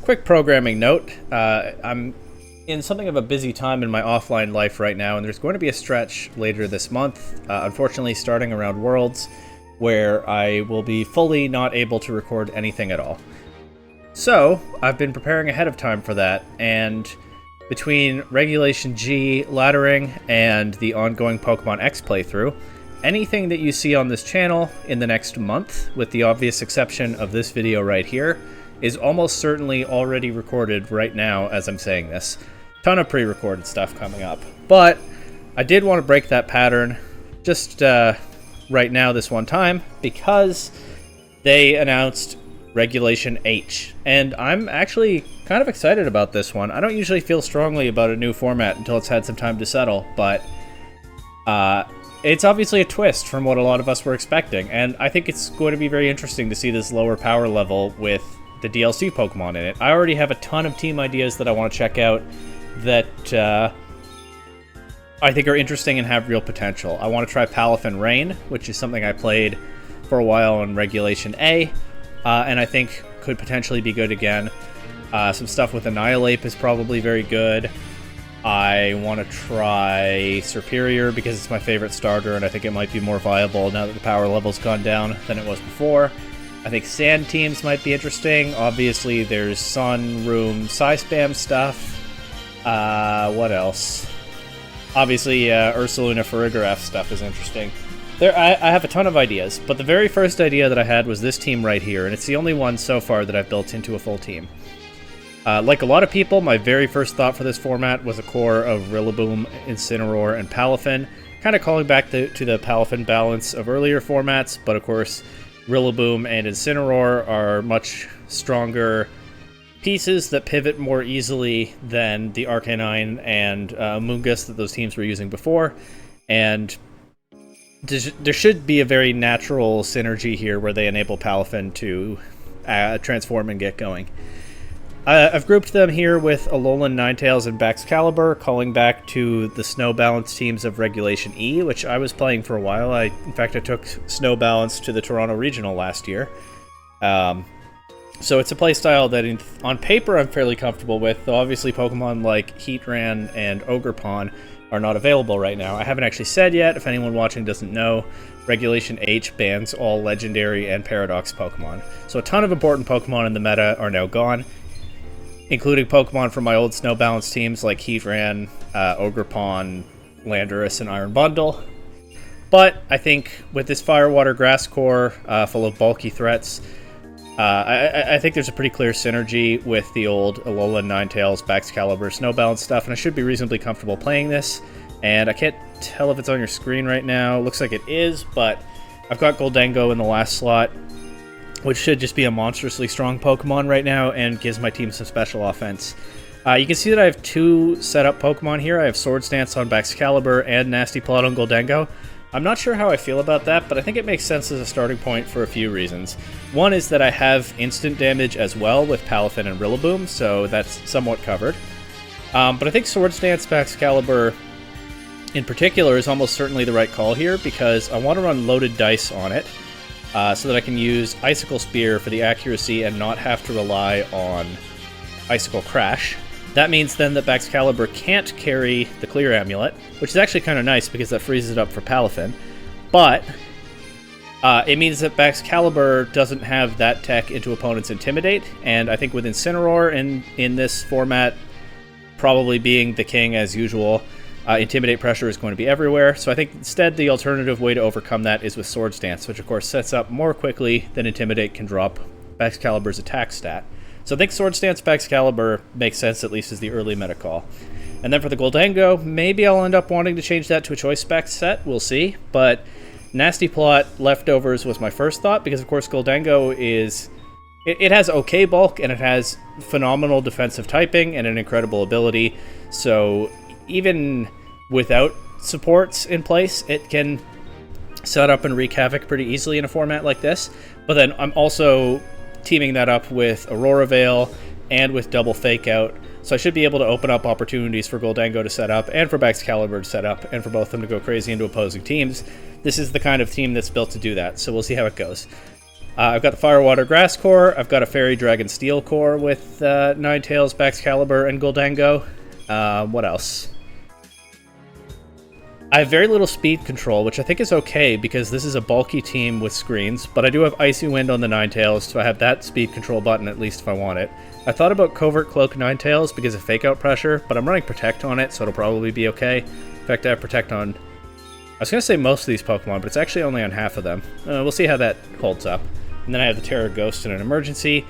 quick programming note. I'm in something of a busy time in my offline life right now, and there's going to be a stretch later this month, unfortunately starting around Worlds, where I will be fully not able to record anything at all. So, I've been preparing ahead of time for that, and between Regulation G laddering and the ongoing Pokemon X playthrough, anything that you see on this channel in the next month, with the obvious exception of this video right here, is almost certainly already recorded right now as I'm saying this. Ton of pre-recorded stuff coming up. But I did want to break that pattern just right now this one time, because they announced Regulation H, and I'm actually kind of excited about this one. I don't usually feel strongly about a new format until it's had some time to settle, but it's obviously a twist from what a lot of us were expecting, and I think it's going to be very interesting to see this lower power level with the DLC Pokemon in it. I already have a ton of team ideas that I want to check out that I think are interesting and have real potential. I want to try Palafin Rain, which is something I played for a while in Regulation A, and I think could potentially be good again. Some stuff with Annihilate is probably very good. I want to try Superior because it's my favorite starter, and I think it might be more viable now that the power level's gone down than it was before. I think Sand teams might be interesting. Obviously, there's Sun, Room, Psy-Spam stuff. What else? Obviously, Ursaluna Farigiraf stuff is interesting. I have a ton of ideas, but the very first idea that I had was this team right here, and it's the only one so far that I've built into a full team. Like a lot of people, my very first thought for this format was a core of Rillaboom, Incineroar, and Palafin, kind of calling back to the Palafin balance of earlier formats, but of course, Rillaboom and Incineroar are much stronger pieces that pivot more easily than the Arcanine and Mungus that those teams were using before, and there should be a very natural synergy here where they enable Palafin to transform and get going. I've grouped them here with Alolan Ninetales and Baxcalibur, calling back to the Snow Balance teams of Regulation E, which I was playing for a while. In fact, I took Snow Balance to the Toronto Regional last year. So it's a playstyle that on paper I'm fairly comfortable with, though obviously Pokemon like Heatran and Ogerpon are not available right now. I haven't actually said yet, if anyone watching doesn't know, Regulation H bans all Legendary and Paradox Pokemon. So a ton of important Pokemon in the meta are now gone, including Pokemon from my old Snow Balance teams like Heatran, Ogerpon, Landorus, and Iron Bundle. But I think with this Fire, Water, Grass core full of bulky threats, I think there's a pretty clear synergy with the old Alolan Ninetales, Baxcalibur, Snow Balance stuff, and I should be reasonably comfortable playing this. And I can't tell if it's on your screen right now. Looks like it is, but I've got Goldengo in the last slot, which should just be a monstrously strong Pokemon right now and gives my team some special offense. You can see that I have two set-up Pokemon here. I have Swords Dance on Baxcalibur and Nasty Plot on Goldengo. I'm not sure how I feel about that, but I think it makes sense as a starting point for a few reasons. One is that I have instant damage as well with Palafin and Rillaboom, so that's somewhat covered. But I think Swords Dance Baxcalibur in particular is almost certainly the right call here, because I want to run loaded dice on it, so that I can use Icicle Spear for the accuracy and not have to rely on Icicle Crash. That means then that Baxcalibur can't carry the Clear Amulet, which is actually kind of nice because that freezes it up for Palafin. But it means that Baxcalibur doesn't have that tech into opponents' Intimidate, and I think with Incineroar in this format probably being the king as usual, Intimidate pressure is going to be everywhere, so I think instead the alternative way to overcome that is with Swords Dance, which of course sets up more quickly than Intimidate can drop Baxcalibur's attack stat. So I think Swords Dance Baxcalibur makes sense, at least as the early meta call. And then for the Goldengo, maybe I'll end up wanting to change that to a Choice Spec set, we'll see, but Nasty Plot Leftovers was my first thought, because of course Goldengo is... It has okay bulk, and it has phenomenal defensive typing and an incredible ability, so even without supports in place, it can set up and wreak havoc pretty easily in a format like this. But then I'm also teaming that up with Aurora Veil and with double Fake Out, so I should be able to open up opportunities for Goldengo to set up, and for Baxcalibur to set up, and for both of them to go crazy into opposing teams. This is the kind of team that's built to do that, so we'll see how it goes. I've got the Fire, Water, Grass core. I've got a Fairy, Dragon, Steel core with Ninetales, Baxcalibur, and Goldango. What else? I have very little speed control, which I think is okay because this is a bulky team with screens, but I do have Icy Wind on the Ninetales, so I have that speed control button at least if I want it. I thought about Covert Cloak Ninetales because of fake out pressure, but I'm running Protect on it, so it'll probably be okay. In fact, I have Protect on, I was going to say most of these Pokemon, but it's actually only on half of them. We'll see how that holds up. And then I have the Terra Ghost in an emergency.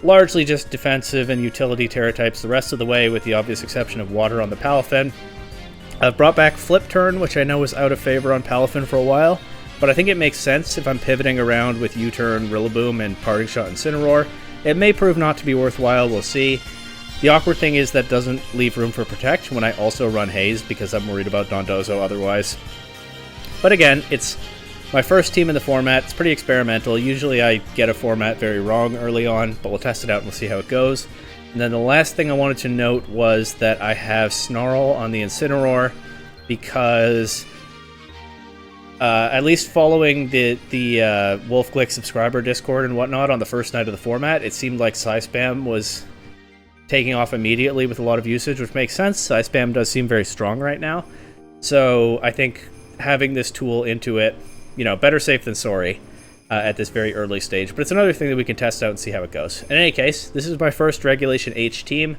Largely just defensive and utility Terra types the rest of the way, with the obvious exception of Water on the Palafin. I've brought back Flip Turn, which I know was out of favor on Palafin for a while, but I think it makes sense if I'm pivoting around with U-Turn, Rillaboom, and Parting Shot Incineroar. It may prove not to be worthwhile, we'll see. The awkward thing is that doesn't leave room for Protect when I also run Haze, because I'm worried about Dondozo otherwise. But again, it's my first team in the format. It's pretty experimental. Usually I get a format very wrong early on, but we'll test it out and we'll see how it goes. And then the last thing I wanted to note was that I have Snarl on the Incineroar because, at least following the Wolfglick subscriber Discord and whatnot on the first night of the format, it seemed like Psyspam was taking off immediately with a lot of usage, which makes sense. Psyspam does seem very strong right now. So I think having this tool into it, you know, better safe than sorry. At this very early stage, but it's another thing that we can test out and see how it goes. In any case, this is my first Regulation H team.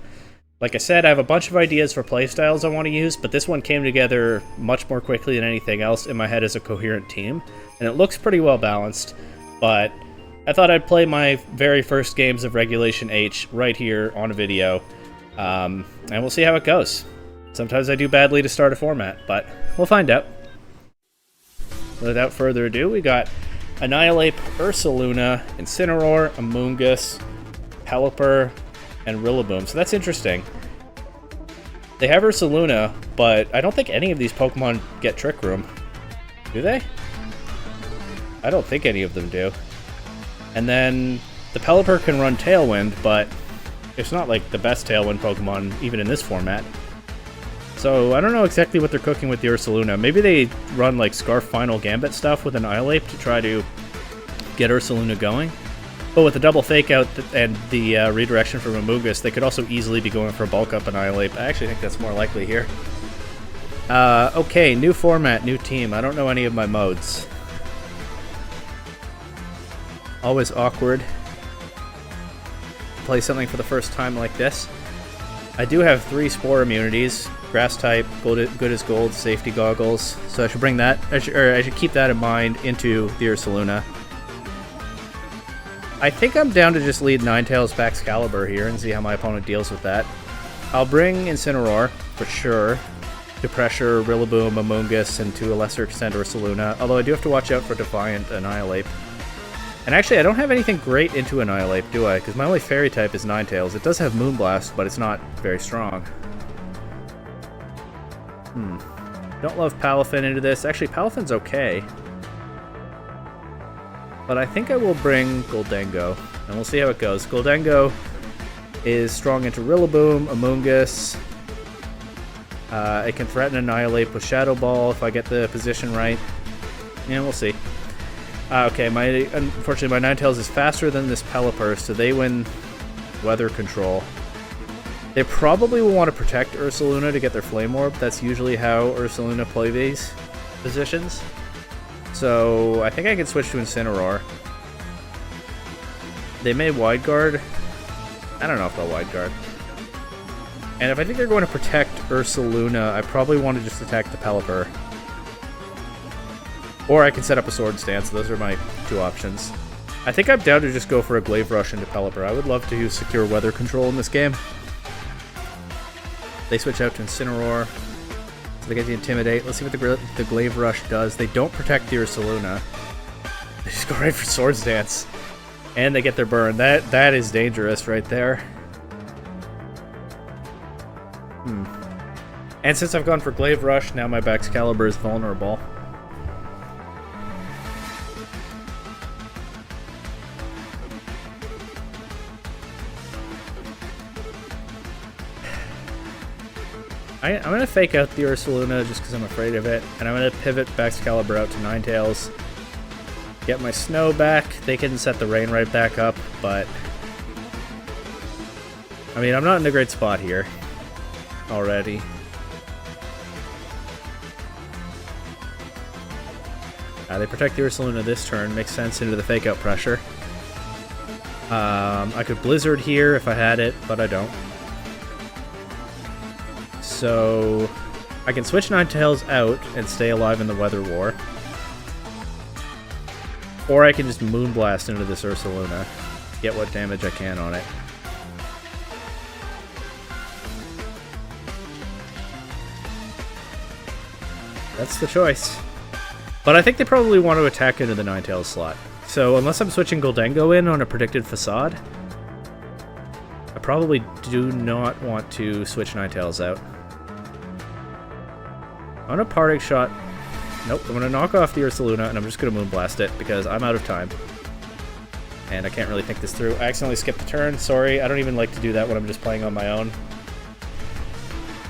Like I said, I have a bunch of ideas for playstyles I want to use, but this one came together much more quickly than anything else in my head as a coherent team, and it looks pretty well balanced, but I thought I'd play my very first games of Regulation H right here on a video, and we'll see how it goes. Sometimes I do badly to start a format, but we'll find out. Without further ado, we got Annihilate, Ursaluna, Incineroar, Amoonguss, Pelipper, and Rillaboom. So that's interesting. They have Ursaluna, but I don't think any of these Pokemon get Trick Room. Do they? I don't think any of them do. And then the Pelipper can run Tailwind, but it's not like the best Tailwind Pokemon even in this format. So I don't know exactly what they're cooking with the Ursaluna. Maybe they run like Scarf Final Gambit stuff with Annihilate to try to get Ursaluna going. But with the double fake out and the redirection from Amoonguss, they could also easily be going for a bulk up Annihilate. I actually think that's more likely here. Okay, new format, new team. I don't know any of my modes. Always awkward to play something for the first time like this. I do have 3 Spore immunities. Grass type, good as gold, safety goggles. So I should bring that, I should keep that in mind into the Ursaluna. I think I'm down to just lead Ninetales Baxcalibur here and see how my opponent deals with that. I'll bring Incineroar, for sure, to pressure Rillaboom, Amoonguss, and to a lesser extent Ursaluna, although I do have to watch out for Defiant Annihilate. And actually, I don't have anything great into Annihilate, do I? Because my only Fairy type is Ninetales. It does have Moonblast, but it's not very strong. Don't love Palafin into this. Actually, Palafin's okay. But I think I will bring Goldango, and we'll see how it goes. Goldango is strong into Rillaboom, Amoonguss. It can threaten Annihilate with Shadow Ball if I get the position right. Yeah, we'll see. Okay, unfortunately my Ninetales is faster than this Pelipper, so they win Weather Control. They probably will want to protect Ursaluna to get their Flame Orb. That's usually how Ursaluna play these positions. So I think I can switch to Incineroar. They may Wide Guard. I don't know if they'll Wide Guard. And if I think they're going to protect Ursaluna, I probably want to just attack the Pelipper. Or I can set up a Sword Stance. Those are my 2 options. I think I'm down to just go for a Glaive Rush into Pelipper. I would love to secure Weather Control in this game. They switch out to Incineroar. So they get the Intimidate. Let's see what the Glaive Rush does. They don't protect the Ursaluna. They just go right for Sword Stance. And they get their burn. That is dangerous right there. And since I've gone for Glaive Rush, now my Baxcalibur is vulnerable. I'm going to fake out the Ursaluna just because I'm afraid of it, and I'm going to pivot Baxcalibur out to Ninetales. Get my snow back. They can set the rain right back up, but... I mean, I'm not in a great spot here already. They protect the Ursaluna this turn. Makes sense into the fake out pressure. I could Blizzard here if I had it, but I don't. So I can switch Ninetales out and stay alive in the Weather War. Or I can just Moonblast into this Ursaluna. Get what damage I can on it. That's the choice. But I think they probably want to attack into the Ninetales slot. So unless I'm switching Goldengo in on a predicted Facade, I probably do not want to switch Ninetales out. On a Parting Shot, nope, I'm going to knock off the Ursaluna and I'm just going to Moonblast it because I'm out of time. And I can't really think this through. I accidentally skipped a turn, sorry. I don't even like to do that when I'm just playing on my own.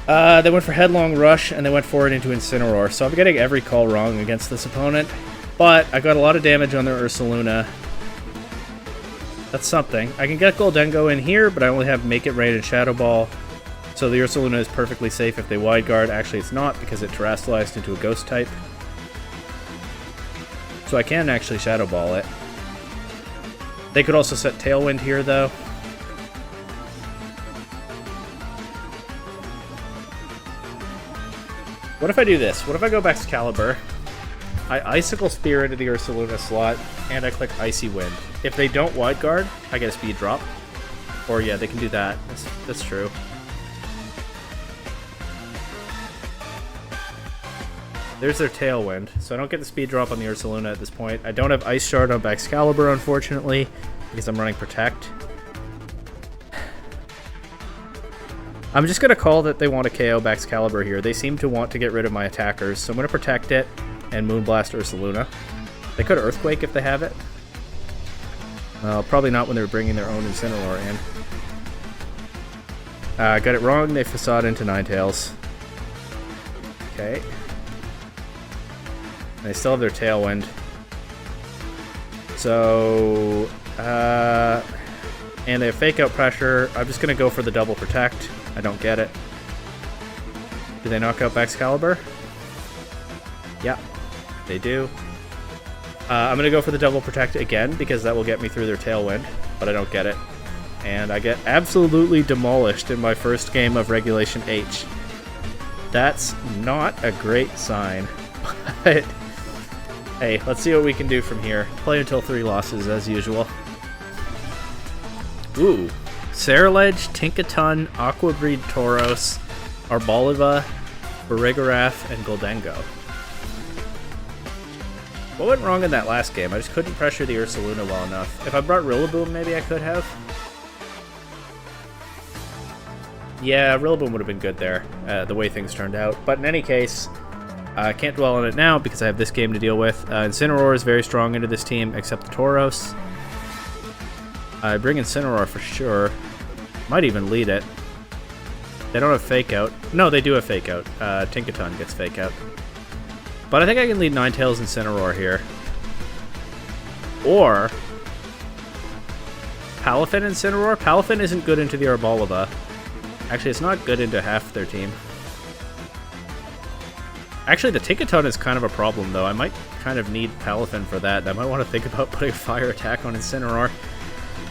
They went for Headlong Rush, and they went forward into Incineroar, so I'm getting every call wrong against this opponent. But I got a lot of damage on their Ursaluna. That's something. I can get Goldengo in here, but I only have Make It Rain and Shadow Ball. So the Ursaluna is perfectly safe if they Wide Guard. Actually, it's not, because it Terastallized into a Ghost type. So I can actually Shadow Ball it. They could also set Tailwind here, though. What if I do this? What if I go back to Excalibur? I Icicle Spear into the Ursaluna slot, and I click Icy Wind. If they don't Wide Guard, I get a speed drop. Or yeah, they can do that. That's true. There's their Tailwind, so I don't get the speed drop on the Ursaluna at this point. I don't have Ice Shard on Excalibur, unfortunately, because I'm running Protect. I'm just going to call that they want to KO Excalibur here. They seem to want to get rid of my attackers, so I'm going to Protect it and Moonblast Ursaluna. They could Earthquake if they have it. Well, probably not when they're bringing their own Incineroar in. Got it wrong, they Facade into Ninetales. Okay. And they still have their Tailwind. So, and they have Fake Out Pressure. I'm just going to go for the double Protect. I don't get it. Do they knock out Excalibur? Yeah, they do. I'm going to go for the double Protect again, because that will get me through their Tailwind, but I don't get it. And I get absolutely demolished in my first game of Regulation H. That's not a great sign, but hey, let's see what we can do from here. Play until 3 losses, as usual. Ooh. Ceruledge, Tinkaton, Aqua Breed Tauros, Arboliva, Barigarath, and Goldengo. What went wrong in that last game? I just couldn't pressure the Ursaluna well enough. If I brought Rillaboom, maybe I could have. Yeah, Rillaboom would have been good there, the way things turned out. But in any case, I can't dwell on it now because I have this game to deal with. Incineroar is very strong into this team, except the Tauros. I bring Incineroar for sure. Might even lead it. They don't have Fake Out. No, they do have Fake Out. Tinkaton gets Fake Out. But I think I can lead Ninetales Incineroar here. Or Palafin Incineroar. Palafin isn't good into the Arboliva. Actually, it's not good into half their team. Actually, the Tinkaton is kind of a problem, though. I might kind of need Palafin for that. I might want to think about putting a Fire Attack on Incineroar.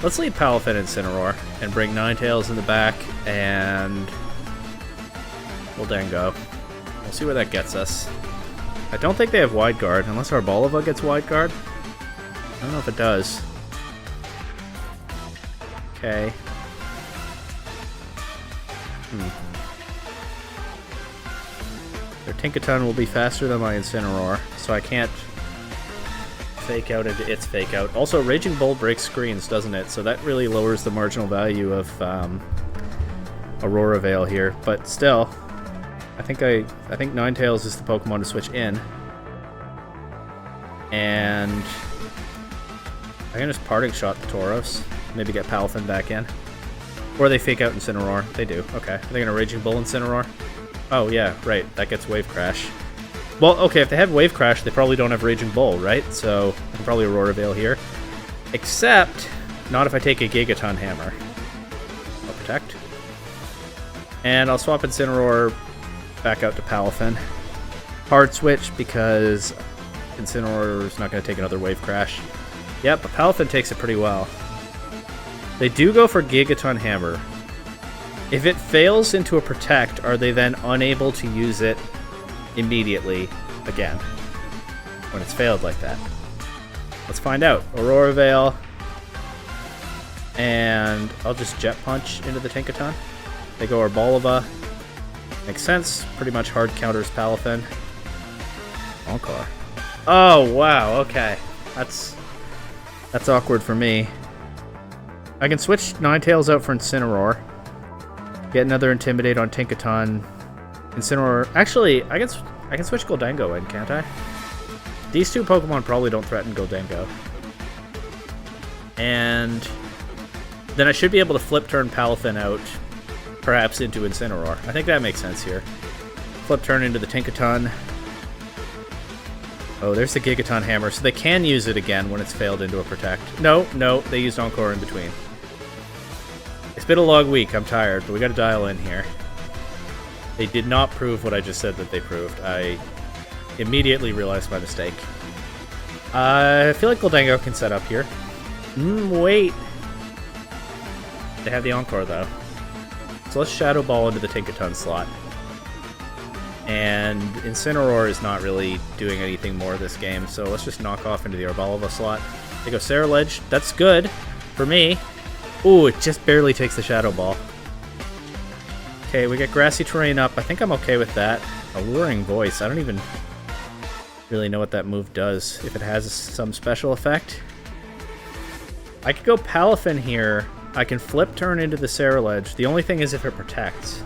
Let's lead Palafin Incineroar and bring Ninetales in the back, and Goldengo. We'll see where that gets us. I don't think they have Wide Guard, unless Arboliva gets Wide Guard. I don't know if it does. Okay. Their Tinkaton will be faster than my Incineroar, so I can't Fake Out into its Fake Out. Also, Raging Bull breaks screens, doesn't it? So that really lowers the marginal value of Aurora Veil here. But still, I think Ninetales is the Pokemon to switch in. And I can just Parting Shot the Tauros. Maybe get Palafin back in. Or they Fake Out Incineroar. They do. Okay. Are they going to Raging Bull Incineroar? Oh, yeah, right. That gets Wave Crash. Well, okay, if they have Wave Crash, they probably don't have Raging Bull, right? So I can probably Aurora Veil here. Except, not if I take a Gigaton Hammer. I'll Protect. And I'll swap Incineroar back out to Palafin. Hard switch because Incineroar is not going to take another Wave Crash. Yep, but Palafin takes it pretty well. They do go for Gigaton Hammer. If it fails into a Protect, are they then unable to use it immediately again when it's failed like that? Let's find out. Aurora Veil. And I'll just Jet Punch into the Tinkaton. They go Arbalava. Makes sense. Pretty much hard counters Palafin. Encore. Oh, wow. Okay. That's awkward for me. I can switch Ninetales out for Incineroar. Get another Intimidate on Tinkaton. Incineroar. Actually, I can switch Goldengo in, can't I? These two Pokemon probably don't threaten Goldengo. And then I should be able to flip turn Palafin out, perhaps into Incineroar. I think that makes sense here. Flip turn into the Tinkaton. Oh, there's the Gigaton Hammer, so they can use it again when it's failed into a Protect. No, they used Encore in between. It's been a long week, I'm tired, but we gotta dial in here. They did not prove what I just said that they proved. I immediately realized my mistake. I feel like Goldengo can set up here. Wait. They have the Encore, though. So let's Shadow Ball into the Tinkaton slot. And Incineroar is not really doing anything more this game, so let's just knock off into the Arbalava slot. They go Ceruledge. That's good for me. Ooh, it just barely takes the Shadow Ball. Okay, we get Grassy Terrain up. I think I'm okay with that. Alluring Voice. I don't even really know what that move does, if it has some special effect. I could go Palafin here. I can flip turn into the Ceruledge. The only thing is if it protects.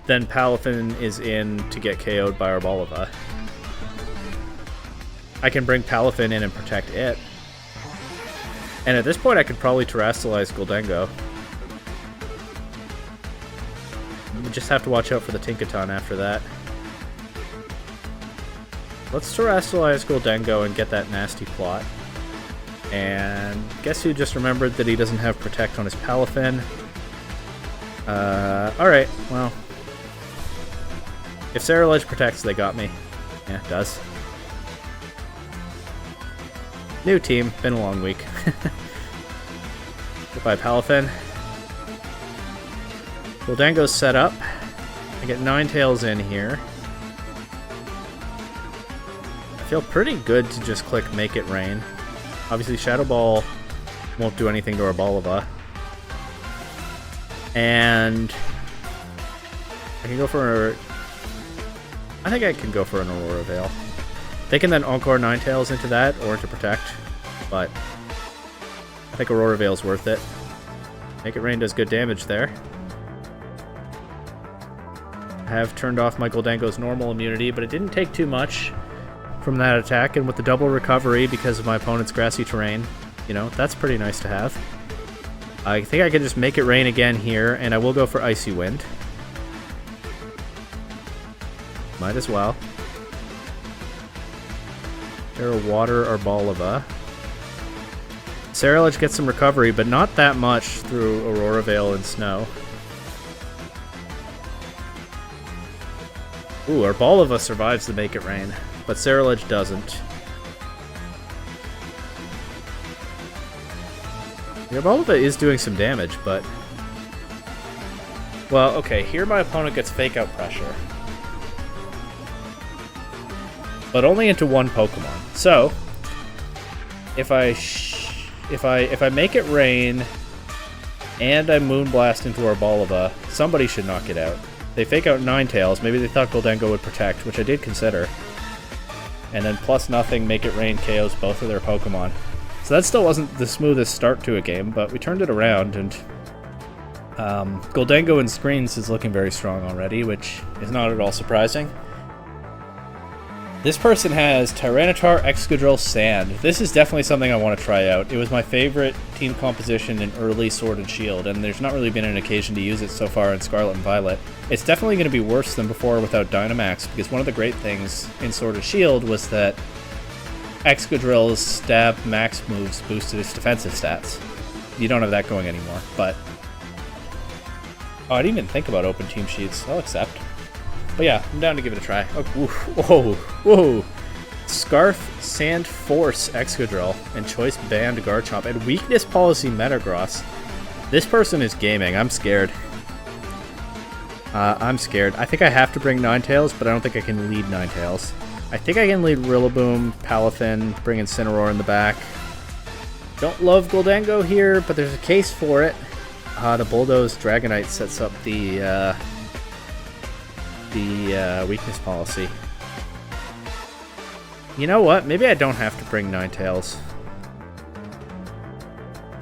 Then Palafin is in to get KO'd by Arbalava. I can bring Palafin in and protect it. And at this point I could probably Terrastallize Goldengo. We just have to watch out for the Tinkaton after that. Let's Terrastallize Goldengo and get that nasty plot. And guess who just remembered that he doesn't have Protect on his Palafin? Alright, well. If Ceruledge protects, they got me. Yeah, it does. New team, been a long week. Goodbye, Palafin. Goldengo's set up. I get Ninetales in here. I feel pretty good to just click Make It Rain. Obviously, Shadow Ball won't do anything to Arbalava. And I can go for... I think I can go for an Aurora Veil. They can then Encore Ninetales into that, or into Protect, but I think Aurora Veil's worth it. Make It Rain does good damage there. I have turned off my Goldengo's normal immunity, but it didn't take too much from that attack, and with the double recovery because of my opponent's Grassy Terrain, you know, that's pretty nice to have. I think I can just Make It Rain again here, and I will go for Icy Wind. Might as well. Terra Water Arbalava. Ceruledge gets some recovery, but not that much through Aurora Veil and Snow. Ooh, Arbalava survives the Make It Rain, but Ceruledge doesn't. The Arbalava is doing some damage, but... Well, okay, here my opponent gets Fake Out Pressure. But only into one Pokemon. So, if I Make It Rain and I Moonblast into Arbalava, somebody should knock it out. They Fake Out Ninetales. Maybe they thought Goldengo would protect, which I did consider. And then plus nothing, Make It Rain KOs both of their Pokemon. So that still wasn't the smoothest start to a game, but we turned it around, and Goldengo in screens is looking very strong already, which is not at all surprising. This person has Tyranitar, Excadrill, Sand. This is definitely something I want to try out. It was my favorite team composition in early Sword and Shield, and there's not really been an occasion to use it so far in Scarlet and Violet. It's definitely going to be worse than before without Dynamax, because one of the great things in Sword and Shield was that Excadrill's stab max moves boosted its defensive stats. You don't have that going anymore, but... Oh, I didn't even think about open team sheets. I'll accept. But yeah, I'm down to give it a try. Oh, whoa, whoa. Scarf, Sand Force, Excadrill, and Choice Band, Garchomp, and Weakness Policy, Metagross. This person is gaming. I'm scared. I'm scared. I think I have to bring Ninetales, but I don't think I can lead Ninetales. I think I can lead Rillaboom, Palafin, bring Incineroar in the back. Don't love Goldengo here, but there's a case for it. The Bulldoze Dragonite sets up the weakness policy. You know what? Maybe I don't have to bring Ninetales.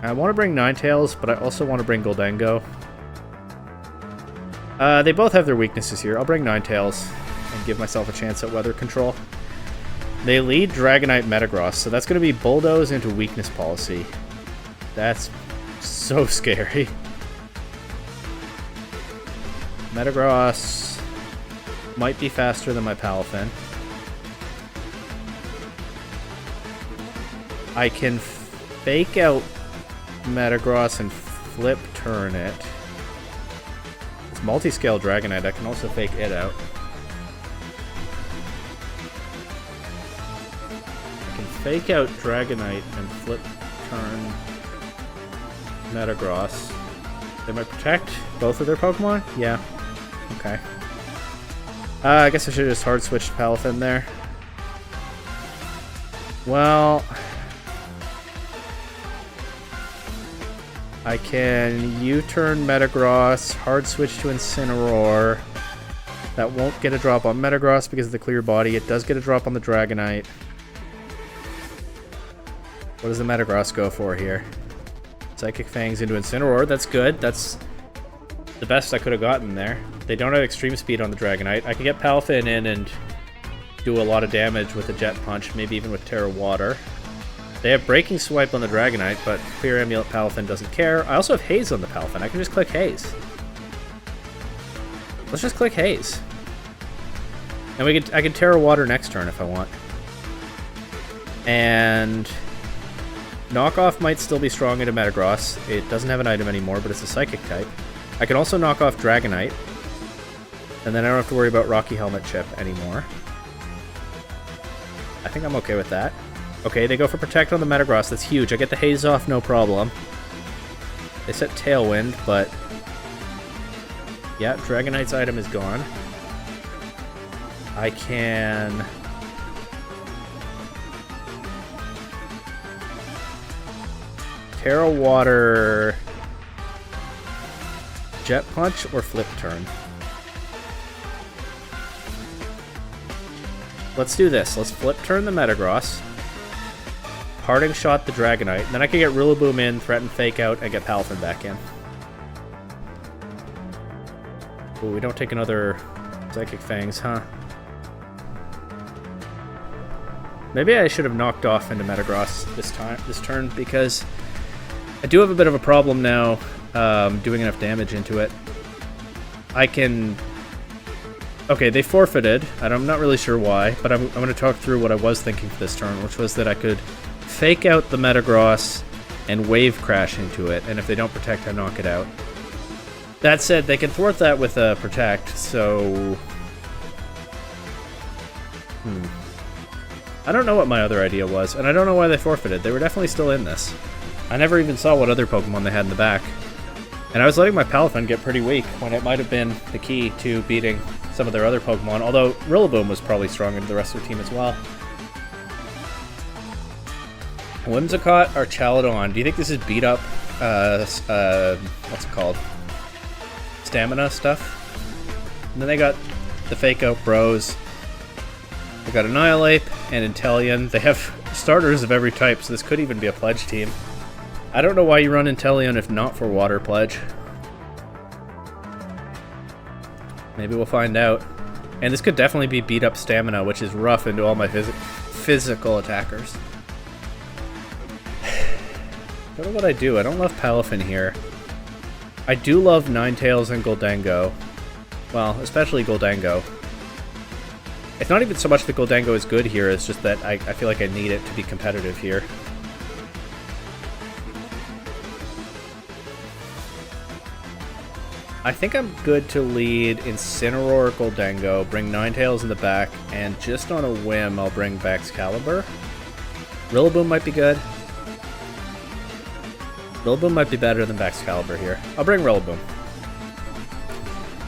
I want to bring Ninetales, but I also want to bring Goldengo. They both have their weaknesses here. I'll bring Ninetales and give myself a chance at weather control. They lead Dragonite Metagross, so that's going to be Bulldoze into weakness policy. That's so scary. Metagross might be faster than my Palafin. I can fake out Metagross and flip turn it. It's multi-scale Dragonite. I can also fake it out. I can fake out Dragonite and flip turn Metagross. They might protect both of their Pokemon? Yeah. Okay. I guess I should have just hard switched Palafin there. Well, I can U-turn Metagross, hard switch to Incineroar. That won't get a drop on Metagross because of the clear body. It does get a drop on the Dragonite. What does the Metagross go for here? Psychic Fangs into Incineroar. That's good. That's the best I could have gotten there. They don't have extreme speed on the Dragonite. I can get Palafin in and do a lot of damage with a Jet Punch, maybe even with Terra Water. They have Breaking Swipe on the Dragonite, but Clear Amulet Palafin doesn't care. I also have Haze on the Palafin. I can just click Haze. Let's just click Haze. And I can Terra Water next turn if I want. And Knockoff might still be strong into Metagross. It doesn't have an item anymore, but it's a Psychic type. I can also knock off Dragonite. And then I don't have to worry about Rocky Helmet Chip anymore. I think I'm okay with that. Okay, they go for Protect on the Metagross. That's huge. I get the Haze off, no problem. They set Tailwind, but... yeah, Dragonite's item is gone. I can... Terra Water... Jet Punch or Flip Turn? Let's do this. Let's Flip Turn the Metagross. Parting Shot the Dragonite. And then I can get Rillaboom in, threaten Fake Out, and get Palafin back in. Ooh, we don't take another Psychic Fangs, huh? Maybe I should have knocked off into Metagross this turn, because I do have a bit of a problem now doing enough damage into it. I can... Okay, they forfeited, and I'm not really sure why, but I'm going to talk through what I was thinking for this turn, which was that I could fake out the Metagross and Wave Crash into it, and if they don't protect, I knock it out. That said, they can thwart that with a Protect, so... I don't know what my other idea was, and I don't know why they forfeited. They were definitely still in this. I never even saw what other Pokemon they had in the back. And I was letting my Palafin get pretty weak when it might have been the key to beating some of their other Pokemon, although Rillaboom was probably stronger than the rest of their team as well. Whimsicott or Chaladon. Do you think this is beat up, what's it called? Stamina stuff? And then they got the Fake Out Bros. They got Annihilate and Inteleon. They have starters of every type, so this could even be a Pledge team. I don't know why you run Inteleon if not for Water Pledge. Maybe we'll find out. And this could definitely be beat up stamina, which is rough into all my physical attackers. I don't know what I do. I don't love Palafin here. I do love Ninetales and Goldango. Well, especially Goldango. It's not even so much that Goldango is good here, it's just that I feel like I need it to be competitive here. I think I'm good to lead Incineroar, Goldango, bring Ninetales in the back, and just on a whim, I'll bring Baxcalibur. Rillaboom might be good. Rillaboom might be better than Baxcalibur here. I'll bring Rillaboom.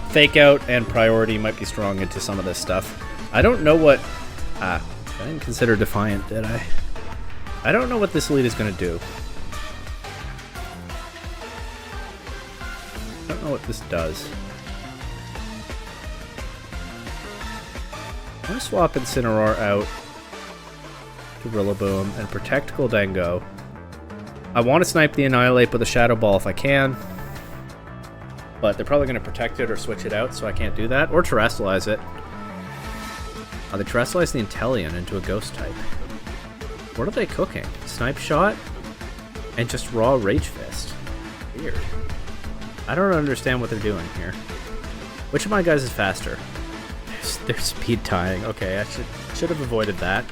Fake Out and Priority might be strong into some of this stuff. I don't know what... I didn't consider Defiant, did I? I don't know what this lead is going to do. I don't know what this does. I'm going to swap Incineroar out to Rillaboom and protect Goldango. I want to snipe the Annihilate with a Shadow Ball if I can, but they're probably going to protect it or switch it out, so I can't do that. Or Terrastallize it. Oh, they Terrastallize the Inteleon into a Ghost type. What are they cooking? Snipe Shot? And just raw Rage Fist. Weird. I don't understand what they're doing here. Which of my guys is faster? They're speed tying. Okay, I should have avoided that.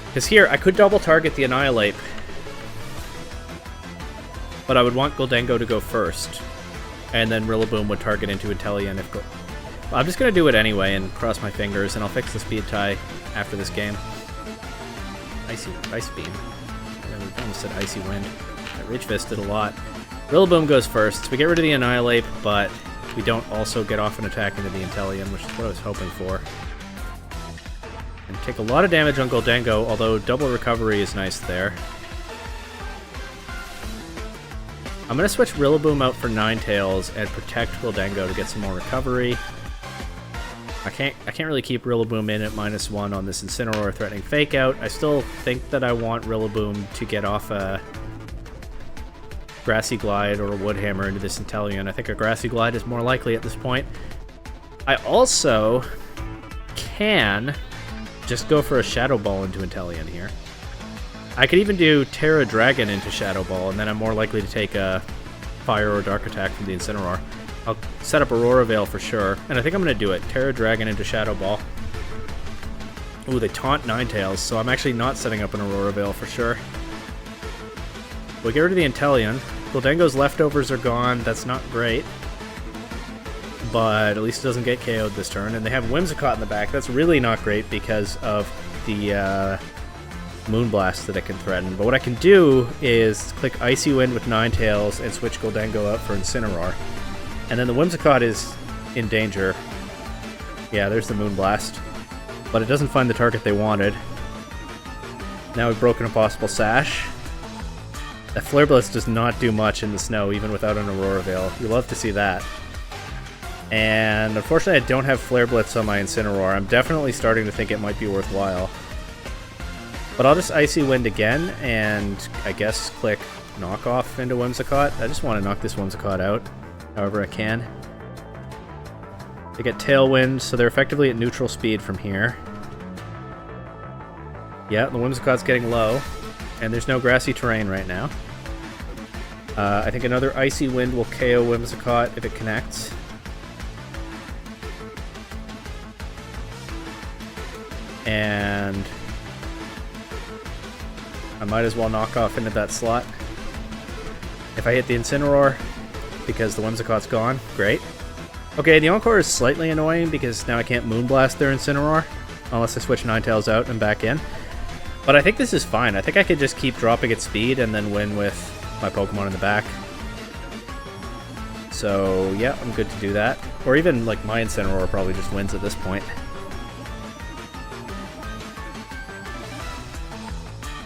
Because here, I could double target the Annihilate, but I would want Goldango to go first, and then Rillaboom would target into Inteleon if... I'm just going to do it anyway and cross my fingers, and I'll fix the speed tie after this game. Ice Beam. I almost said Icy Wind. That Rage Fist did a lot. Rillaboom goes first. We get rid of the Annihilate, but we don't also get off an attack into the Inteleon, which is what I was hoping for. And take a lot of damage on Goldango, although double recovery is nice there. I'm going to switch Rillaboom out for Ninetales and protect Goldango to get some more recovery. I can't really keep Rillaboom in at -1 on this Incineroar threatening Fake Out. I still think that I want Rillaboom to get off a Grassy Glide or a Wood Hammer into this Inteleon. I think a Grassy Glide is more likely at this point. I also can just go for a Shadow Ball into Inteleon here. I could even do Terra Dragon into Shadow Ball, and then I'm more likely to take a Fire or Dark attack from the Incineroar. I'll set up Aurora Veil for sure, and I think I'm going to do it. Terra Dragon into Shadow Ball. Ooh, they taunt Ninetales, so I'm actually not setting up an Aurora Veil for sure. We get rid of the Inteleon. Goldango's leftovers are gone. That's not great, but at least it doesn't get KO'd this turn. And they have Whimsicott in the back. That's really not great because of the Moonblast that it can threaten. But what I can do is click Icy Wind with Ninetales and switch Goldango out for Incineroar. And then the Whimsicott is in danger. Yeah, there's the Moonblast. But it doesn't find the target they wanted. Now we've broken a possible Sash. That Flare Blitz does not do much in the snow, even without an Aurora Veil. You love to see that. And unfortunately I don't have Flare Blitz on my Incineroar. I'm definitely starting to think it might be worthwhile. But I'll just Icy Wind again, and I guess click Knockoff into Whimsicott. I just want to knock this Whimsicott out, however I can. They get Tailwind, so they're effectively at neutral speed from here. Yeah, the Whimsicott's getting low, and there's no grassy terrain right now. I think another Icy Wind will KO Whimsicott if it connects. And I might as well knock off into that slot. If I hit the Incineroar, because the Whimsicott's gone, great. Okay, the Encore is slightly annoying because now I can't Moonblast their Incineroar, unless I switch Ninetales out and back in. But I think this is fine. I think I could just keep dropping its speed and then win with my Pokemon in the back. So yeah, I'm good to do that. Or even like my Incineroar probably just wins at this point.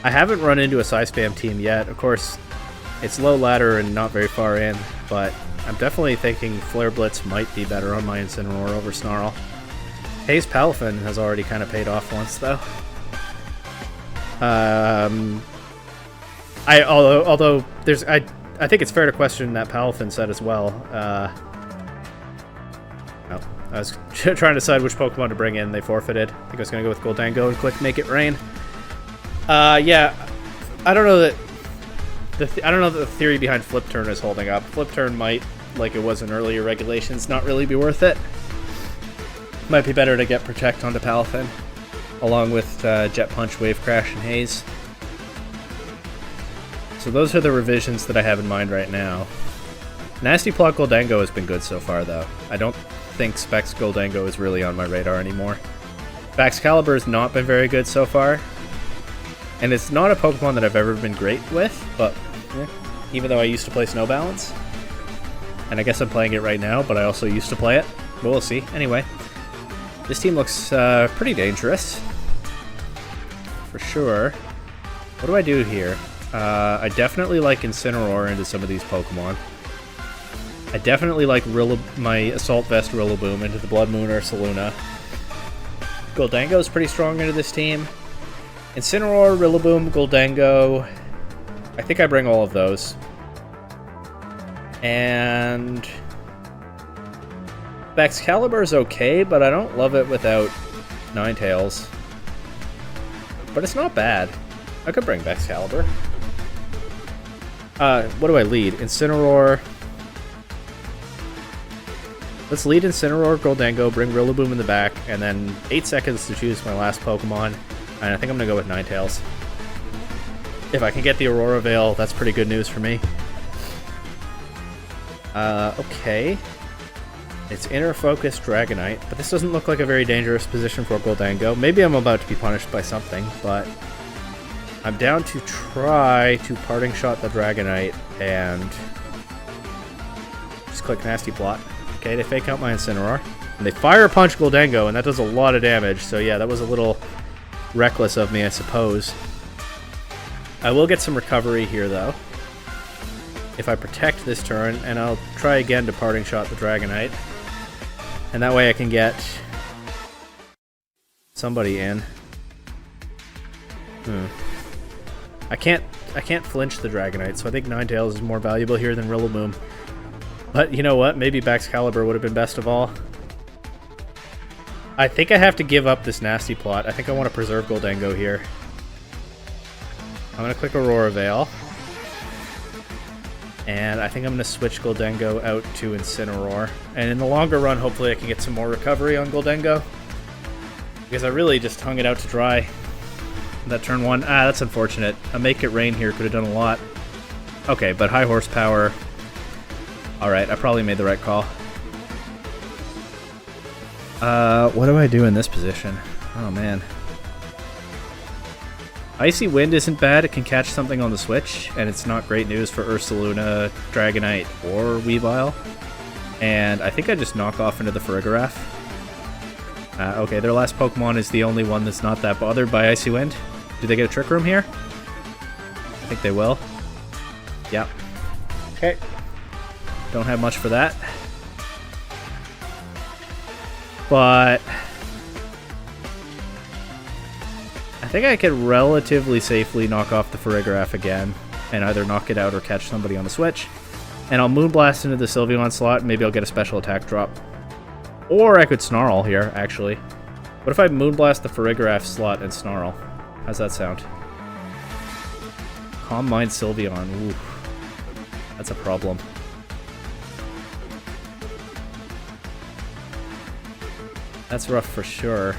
I haven't run into a Psyspam team yet. Of course, it's low ladder and not very far in, but I'm definitely thinking Flare Blitz might be better on my Incineroar over Snarl. Haze Palafin has already kind of paid off once, though. Although there's I think it's fair to question that Palafin set as well. Oh, I was trying to decide which Pokemon to bring in. They forfeited. I think I was going to go with Goldango and click Make It Rain. Yeah, I don't know that the theory behind Flip Turn is holding up. Flip Turn might, like it was in earlier regulations, not really be worth it. Might be better to get Protect onto Palafin, along with Jet Punch, Wave Crash, and Haze. So those are the revisions that I have in mind right now. Nasty Plot Goldango has been good so far, though. I don't think Specs Goldango is really on my radar anymore. Baxcalibur has not been very good so far. And it's not a Pokemon that I've ever been great with, but even though I used to play Snow Balance. And I guess I'm playing it right now, but I also used to play it. But we'll see. Anyway, this team looks pretty dangerous. For sure. What do I do here? I definitely like Incineroar into some of these Pokemon. I definitely like my Assault Vest Rillaboom into the Blood Moon Ursaluna. Goldango is pretty strong into this team. Incineroar, Rillaboom, Goldango. I think I bring all of those. And Baxcalibur is okay, but I don't love it without Ninetales. But it's not bad. I could bring Baxcalibur. What do I lead? Incineroar. Let's lead Incineroar, Goldango, bring Rillaboom in the back, and then 8 seconds to choose my last Pokemon. And I think I'm going to go with Ninetales. If I can get the Aurora Veil, that's pretty good news for me. Okay. It's Inner Focus Dragonite, but this doesn't look like a very dangerous position for Goldango. Maybe I'm about to be punished by something, but I'm down to try to Parting Shot the Dragonite and just click Nasty Plot. Okay, they fake out my Incineroar. And they Fire Punch Goldango, and that does a lot of damage, so yeah, that was a little reckless of me, I suppose. I will get some recovery here, though, if I protect this turn, and I'll try again to Parting Shot the Dragonite. And that way I can get somebody in. I can't flinch the Dragonite, so I think Ninetales is more valuable here than Rillaboom. But you know what? Maybe Baxcalibur would have been best of all. I think I have to give up this Nasty Plot. I think I want to preserve Goldango here. I'm going to click Aurora Veil. And I think I'm going to switch Goldango out to Incineroar. And in the longer run, hopefully I can get some more recovery on Goldango. Because I really just hung it out to dry. That turn 1. That's unfortunate. A Make It Rain here could have done a lot. Okay, but high horsepower. Alright, I probably made the right call. What do I do in this position? Oh, man. Icy Wind isn't bad. It can catch something on the switch, and it's not great news for Ursaluna, Dragonite, or Weavile. And I think I just knock off into the Farigiraf. Okay, their last Pokemon is the only one that's not that bothered by Icy Wind. Do they get a Trick Room here? I think they will. Yep. Okay. Don't have much for that. But I think I could relatively safely knock off the Farigiraf again and either knock it out or catch somebody on the switch. And I'll Moonblast into the Sylveon slot, and maybe I'll get a special attack drop. Or I could Snarl here, actually. What if I Moonblast the Farigiraf slot and Snarl? How's that sound? Calm Mind Sylveon. Ooh. That's a problem. That's rough for sure.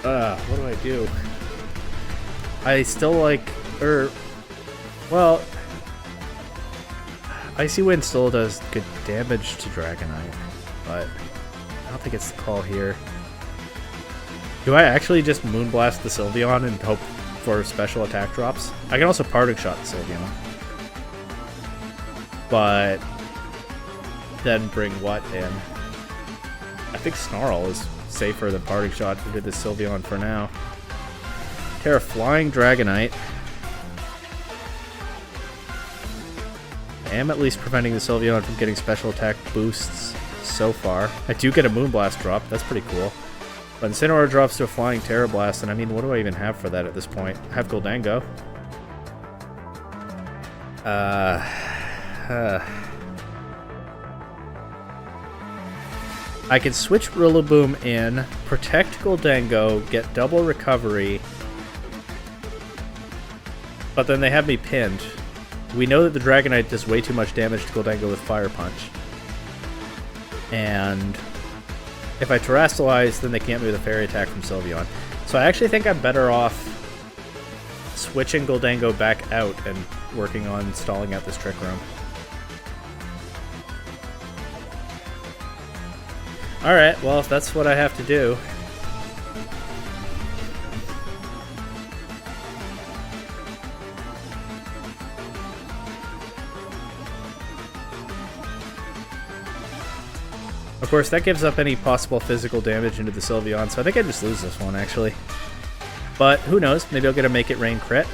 What do I do? I still like, well, Icy Wind still does good damage to Dragonite, but I don't think it's the call here. Do I actually just Moonblast the Sylveon and hope for special attack drops? I can also Parting Shot the Sylveon. But then bring what in? I think Snarl is safer than Parting Shot into the Sylveon for now. Terra Flying Dragonite. I am at least preventing the Sylveon from getting special attack boosts so far. I do get a Moonblast drop, that's pretty cool. But Incineroar drops to a Flying Terra Blast, and I mean, what do I even have for that at this point? I have Goldango. I can switch Rillaboom in, protect Goldango, get double recovery, but then they have me pinned. We know that the Dragonite does way too much damage to Goldango with Fire Punch. And if I Terrasilize, then they can't move the Fairy Attack from Sylveon. So I actually think I'm better off switching Goldango back out and working on stalling out this Trick Room. Alright, well, if that's what I have to do. Of course, that gives up any possible physical damage into the Sylveon, so I think I just lose this one, actually. But who knows, maybe I'll get a Make It Rain crit.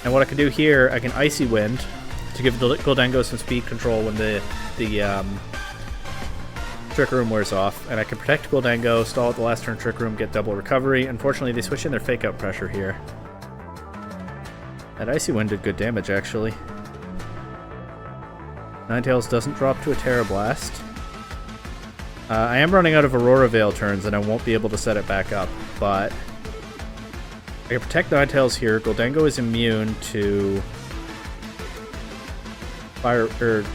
And what I can do here, I can Icy Wind to give Goldango some speed control when the Trick Room wears off, and I can protect Goldango, stall at the last turn Trick Room, get double recovery. Unfortunately, they switch in their Fake Out pressure here. That Icy Wind did good damage, actually. Ninetales doesn't drop to a Terra Blast. I am running out of Aurora Veil turns, and I won't be able to set it back up, but I can protect Ninetales here. Goldango is immune to Fire, or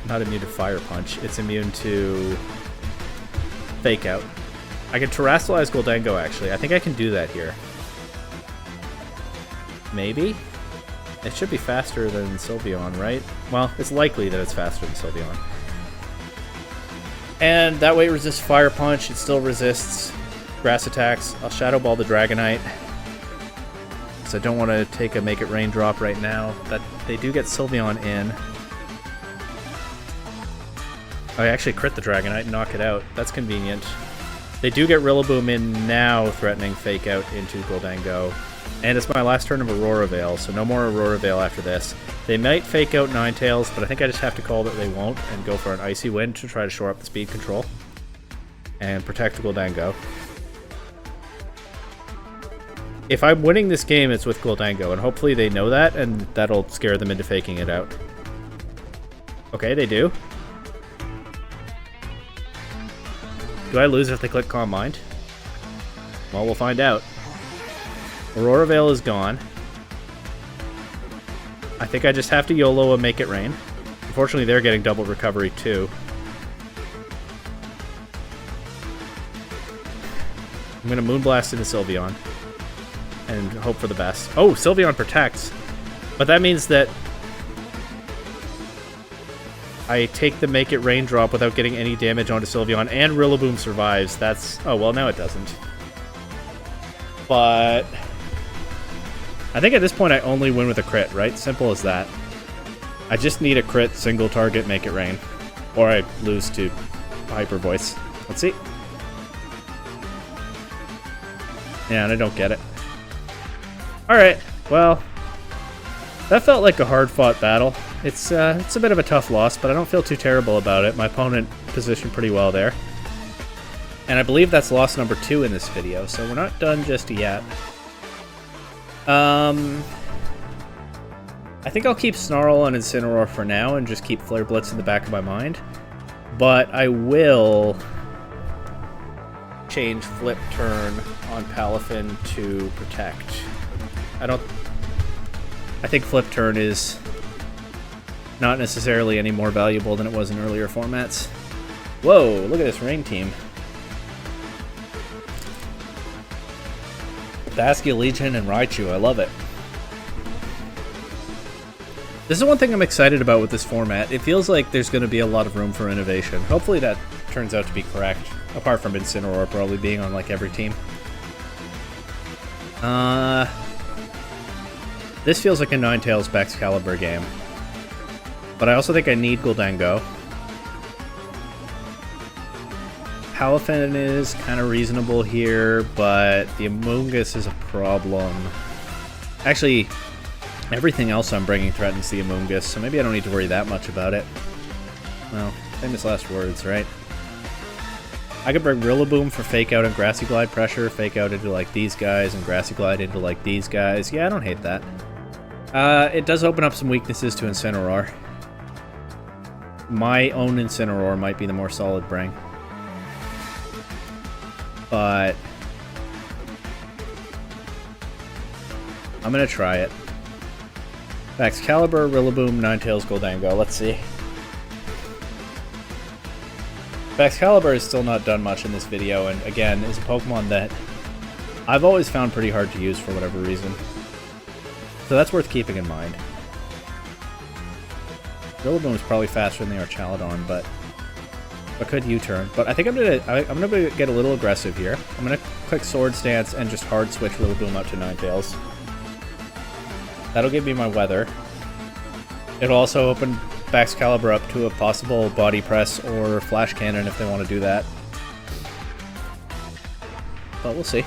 not immune to Fire Punch. It's immune to Fake Out. I can Terrasilize Goldango, actually. I think I can do that here. Maybe? It should be faster than Sylveon, right? Well, it's likely that it's faster than Sylveon. And that way it resists Fire Punch. It still resists Grass attacks. I'll Shadow Ball the Dragonite, because I don't want to take a Make It Rain drop right now. That they do get Sylveon in. I actually crit the Dragonite and knock it out. That's convenient. They do get Rillaboom in now, threatening Fake Out into Goldango. And it's my last turn of Aurora Veil, so no more Aurora Veil after this. They might Fake Out Ninetales, but I think I just have to call that they won't and go for an Icy Wind to try to shore up the speed control and protect Goldango. If I'm winning this game, it's with Goldango, and hopefully they know that, and that'll scare them into faking it out. Okay, they do. Do I lose if they click Calm Mind? Well, we'll find out. Aurora Veil is gone. I think I just have to YOLO a Make It Rain. Unfortunately, they're getting double recovery too. I'm going to Moonblast into Sylveon and hope for the best. Oh, Sylveon protects. But that means that I take the Make It Rain drop without getting any damage onto Sylveon, and Rillaboom survives. That's... oh, well, now it doesn't. But I think at this point I only win with a crit, right? Simple as that. I just need a crit, single target, Make It Rain. Or I lose to Hyper Voice. Let's see. Yeah, and I don't get it. Alright, well, that felt like a hard-fought battle. It's a bit of a tough loss, but I don't feel too terrible about it. My opponent positioned pretty well there. And I believe that's loss number 2 in this video, so we're not done just yet. I think I'll keep Snarl and Incineroar for now and just keep Flare Blitz in the back of my mind. But I will change Flip Turn on Palafin to Protect. I think Flip Turn is not necessarily any more valuable than it was in earlier formats. Whoa, look at this Rain team. Baskia, Legion, and Raichu. I love it. This is one thing I'm excited about with this format. It feels like there's going to be a lot of room for innovation. Hopefully that turns out to be correct, apart from Incineroar probably being on like every team. This feels like a Ninetales Baxcalibur game. But I also think I need Goldango. Palafin is kind of reasonable here, but the Amoonguss is a problem. Actually, everything else I'm bringing threatens the Amoonguss, so maybe I don't need to worry that much about it. Well, famous last words, right? I could bring Rillaboom for Fake Out and Grassy Glide pressure, Fake Out into like these guys, and Grassy Glide into like these guys. Yeah, I don't hate that. It does open up some weaknesses to Incineroar. my own Incineroar might be the more solid bring. But I'm going to try it. Excalibur, Rillaboom, Ninetales, Goldango. Let's see. Excalibur has still not done much in this video, and again, is a Pokemon that I've always found pretty hard to use for whatever reason. So that's worth keeping in mind. Rillaboom is probably faster than the Archaludon, but I could U-turn. But I think I'm gonna get a little aggressive here. I'm gonna click Sword Stance and just hard switch Rillaboom up to Ninetales. That'll give me my weather. It'll also open Excalibur up to a possible Body Press or Flash Cannon if they want to do that. But we'll see.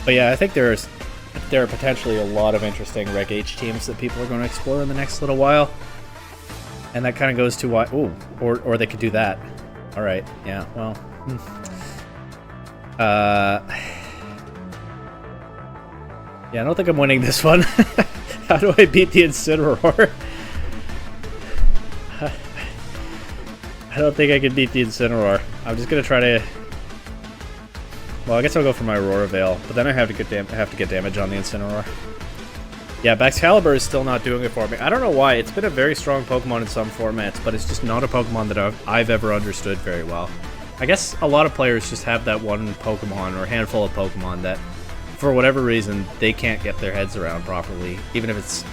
But yeah, I think there are potentially a lot of interesting Reg H teams that people are going to explore in the next little while. And that kind of goes to why... Ooh, or they could do that. Alright, yeah, well... Yeah, I don't think I'm winning this one. How do I beat the Incineroar? I don't think I can beat the Incineroar. I'm just going to try to... Well, I guess I'll go for my Aurora Veil, but then I have to get damage on the Incineroar. Yeah, Excalibur is still not doing it for me. I don't know why. It's been a very strong Pokemon in some formats, but it's just not a Pokemon that I've ever understood very well. I guess a lot of players just have that one Pokemon or handful of Pokemon that, for whatever reason, they can't get their heads around properly, even if it's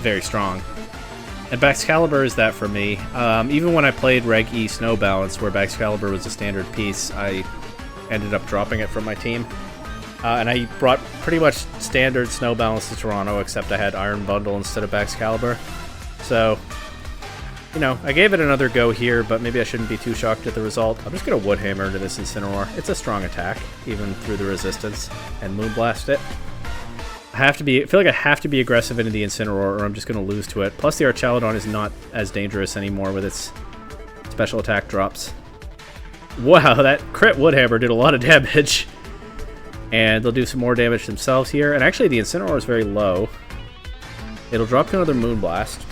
very strong. And Excalibur is that for me. Even when I played Reg E Snow Balance, where Excalibur was a standard piece, I ended up dropping it from my team. And I brought pretty much standard Snow Balance to Toronto, except I had Iron Bundle instead of Excalibur. So, you know, I gave it another go here, but maybe I shouldn't be too shocked at the result. I'm just going to Wood Hammer into this Incineroar. It's a strong attack, even through the resistance, and Moonblast it. I feel like I have to be aggressive into the Incineroar, or I'm just going to lose to it. Plus, the Archaludon is not as dangerous anymore with its special attack drops. Wow, that crit Wood Hammer did a lot of damage. And they'll do some more damage themselves here. And actually, the Incineroar is very low. It'll drop to another Moonblast.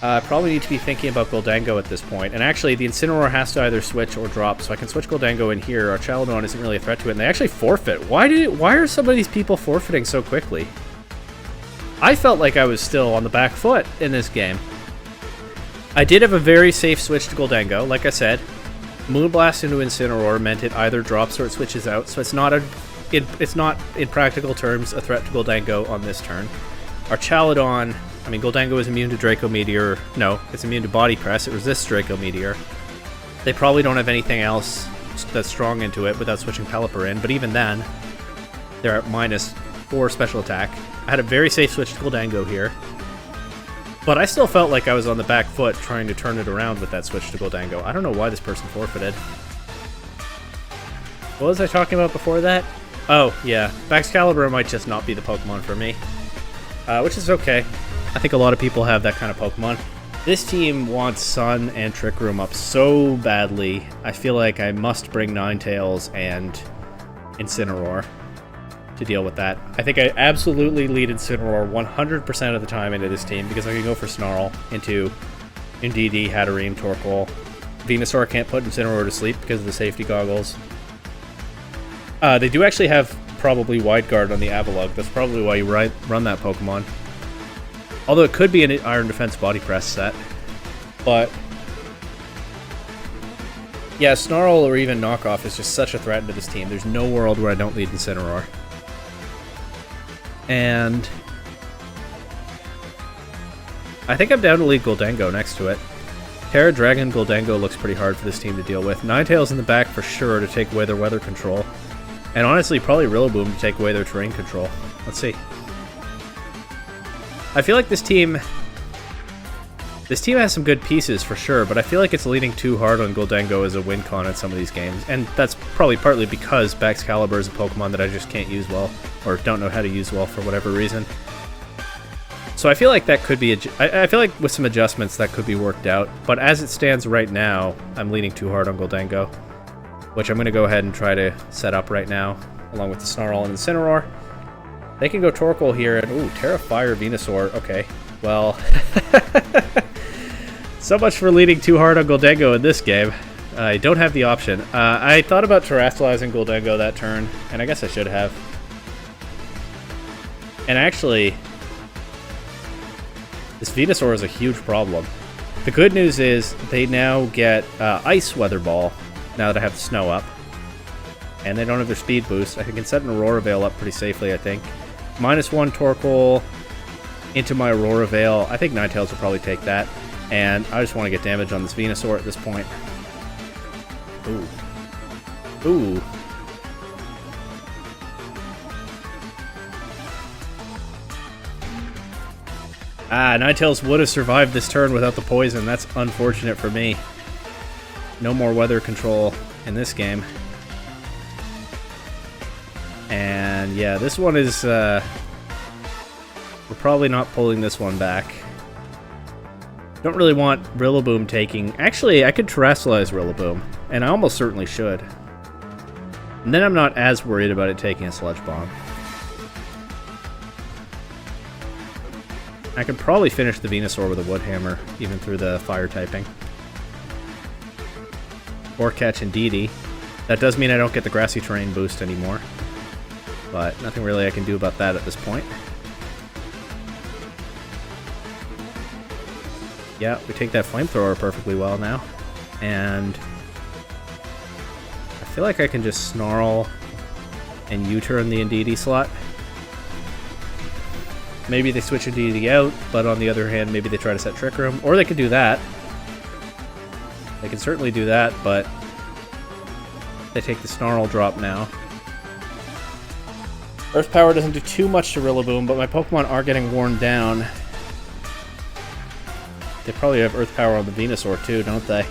I probably need to be thinking about Goldango at this point. And actually, the Incineroar has to either switch or drop, so I can switch Goldango in here. Archaludon isn't really a threat to it, and they actually forfeit. Why are some of these people forfeiting so quickly? I felt like I was still on the back foot in this game. I did have a very safe switch to Goldango, like I said. Moonblast into Incineroar meant it either drops or it switches out, so it's not in practical terms a threat to Goldango on this turn. Archaludon, I mean, Goldango is immune to Draco Meteor. No, it's immune to Body Press. It resists Draco Meteor. They probably don't have anything else that's strong into it without switching Pelipper in, but even then, they're at -4 special attack. I had a very safe switch to Goldango here. But I still felt like I was on the back foot trying to turn it around with that switch to Goldango. I don't know why this person forfeited. What was I talking about before that? Oh, yeah. Excalibur might just not be the Pokemon for me. Which is okay. I think a lot of people have that kind of Pokemon. This team wants Sun and Trick Room up so badly. I feel like I must bring Ninetales and Incineroar to deal with that. I think I absolutely lead Incineroar 100% of the time into this team because I can go for Snarl into Indeedee, Hatterene, Torkoal. Venusaur can't put Incineroar to sleep because of the safety goggles. They do actually have probably Wide Guard on the Avalugg. That's probably why you run that Pokemon. Although it could be an Iron Defense Body Press set. But yeah, Snarl or even Knockoff is just such a threat to this team. There's no world where I don't lead Incineroar. And I think I'm down to lead Goldango next to it. Terra Dragon Goldango looks pretty hard for this team to deal with. Ninetales in the back for sure to take away their weather control. And honestly, probably Rillaboom to take away their terrain control. Let's see. I feel like this team has some good pieces for sure, but I feel like it's leaning too hard on Goldango as a win con in some of these games. And that's probably partly because Excalibur is a Pokemon that I just can't use well, or don't know how to use well for whatever reason. So I feel like that could be I feel like with some adjustments that could be worked out, but as it stands right now, I'm leaning too hard on Goldango, which I'm going to go ahead and try to set up right now. along with the Snarl and Incineroar. They can go Torkoal here, and ooh, Terra Fire Venusaur. Okay, well, so much for leaning too hard on Gholdengo in this game. I don't have the option. I thought about terrestrializing Gholdengo that turn, and I guess I should have. And actually, this Venusaur is a huge problem. The good news is they now get Ice Weather Ball now that I have the snow up. And they don't have their speed boost. I can set an Aurora Veil up pretty safely, I think. -1 Torkoal into my Aurora Veil. I think Ninetales will probably take that. And I just want to get damage on this Venusaur at this point. Ooh. Ooh. Ninetales would have survived this turn without the poison. That's unfortunate for me. No more weather control in this game. And yeah, this one is, we're probably not pulling this one back. Don't really want Rillaboom taking... Actually, I could Terrestrialize Rillaboom, and I almost certainly should. And then I'm not as worried about it taking a Sludge Bomb. I could probably finish the Venusaur with a Wood Hammer, even through the Fire typing. Or catch Indeedee. That does mean I don't get the Grassy Terrain boost anymore. But nothing really I can do about that at this point. Yeah, we take that Flamethrower perfectly well now. And I feel like I can just Snarl and U-turn the Indeedee slot. Maybe they switch Indeedee out, but on the other hand, maybe they try to set Trick Room. Or they could do that. They can certainly do that, but they take the Snarl drop now. Earth Power doesn't do too much to Rillaboom, but my Pokemon are getting worn down. They probably have Earth Power on the Venusaur too, don't they?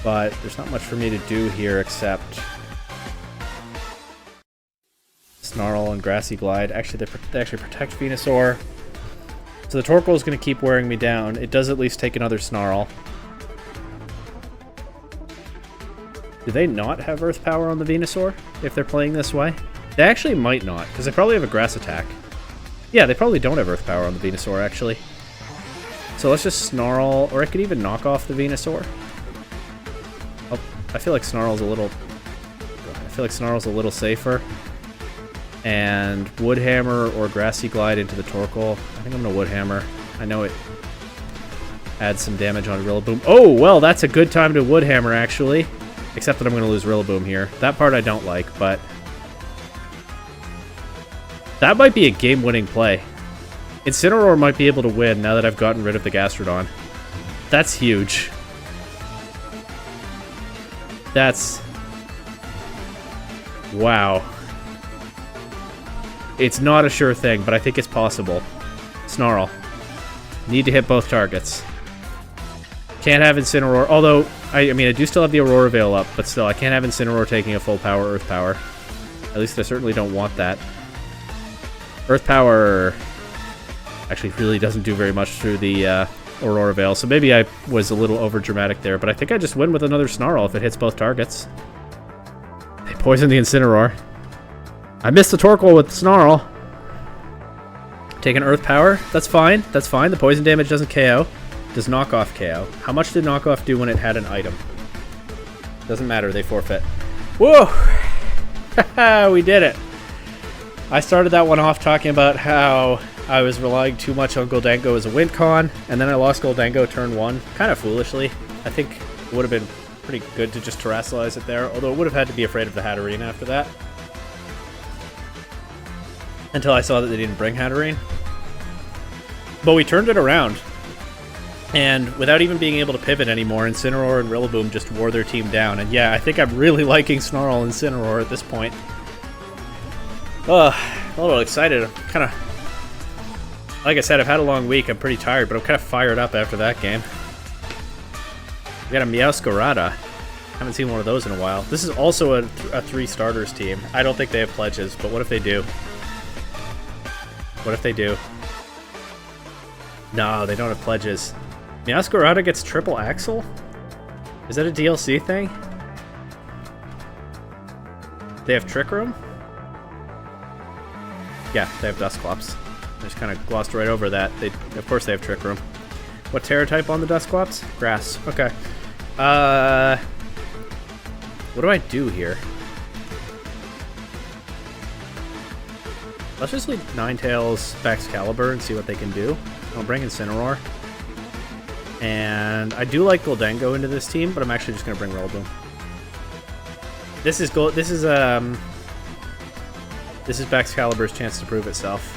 But there's not much for me to do here except Snarl and Grassy Glide. Actually, they actually protect Venusaur. So the Torkoal is going to keep wearing me down. It does at least take another Snarl. Do they not have Earth Power on the Venusaur if they're playing this way? They actually might not, because they probably have a Grass Attack. Yeah, they probably don't have Earth Power on the Venusaur, actually. So let's just Snarl, or I could even knock off the Venusaur. Oh, I feel like Snarl's a little safer. And Wood Hammer or Grassy Glide into the Torkoal. I think I'm gonna Wood Hammer. I know it adds some damage on Rillaboom. Oh, well, that's a good time to Wood Hammer, actually. Except that I'm gonna lose Rillaboom here. That part I don't like, but that might be a game-winning play. Incineroar might be able to win now that I've gotten rid of the Gastrodon. That's huge. That's... wow. It's not a sure thing, but I think it's possible. Snarl. Need to hit both targets. Can't have Incineroar, although, I mean, I do still have the Aurora Veil up, but still, I can't have Incineroar taking a full power Earth Power. At least I certainly don't want that. Earth Power actually really doesn't do very much through the Aurora Veil, so maybe I was a little over-dramatic there, but I think I just win with another Snarl if it hits both targets. They poison the Incineroar. I missed the Torkoal with the Snarl. Take an Earth Power. That's fine. That's fine. The poison damage doesn't KO. Does knockoff KO. How much did knockoff do when it had an item? Doesn't matter. They forfeit. Whoa! We did it. I started that one off talking about how I was relying too much on Gholdengo as a win con, and then I lost Gholdengo turn 1. Kind of foolishly. I think it would have been pretty good to just Terrestrialize it there, although it would have had to be afraid of the Hatterene after that. Until I saw that they didn't bring Hatterene. But we turned it around. And without even being able to pivot anymore, Incineroar and Rillaboom just wore their team down. And yeah, I think I'm really liking Snarl and Incineroar at this point. A little excited. I'm kind of... like I said, I've had a long week. I'm pretty tired, but I'm kind of fired up after that game. We got a Meowscarada. Haven't seen one of those in a while. This is also a 3 starters team. I don't think they have pledges, but what if they do? What if they do? No, they don't have pledges. Meowscarada gets triple Axle? Is that a DLC thing? They have Trick Room? Yeah, they have Dusclops. I just kind of glossed right over that. Of course they have Trick Room. What Terra type on the Dusclops? Grass. Okay. What do I do here? Let's just leave Ninetales, Baxcalibur, and see what they can do. I'll bring Incineroar. And I do like Goldengo into this team, but I'm actually just going to bring Rillaboom. This is Baxcalibur's chance to prove itself.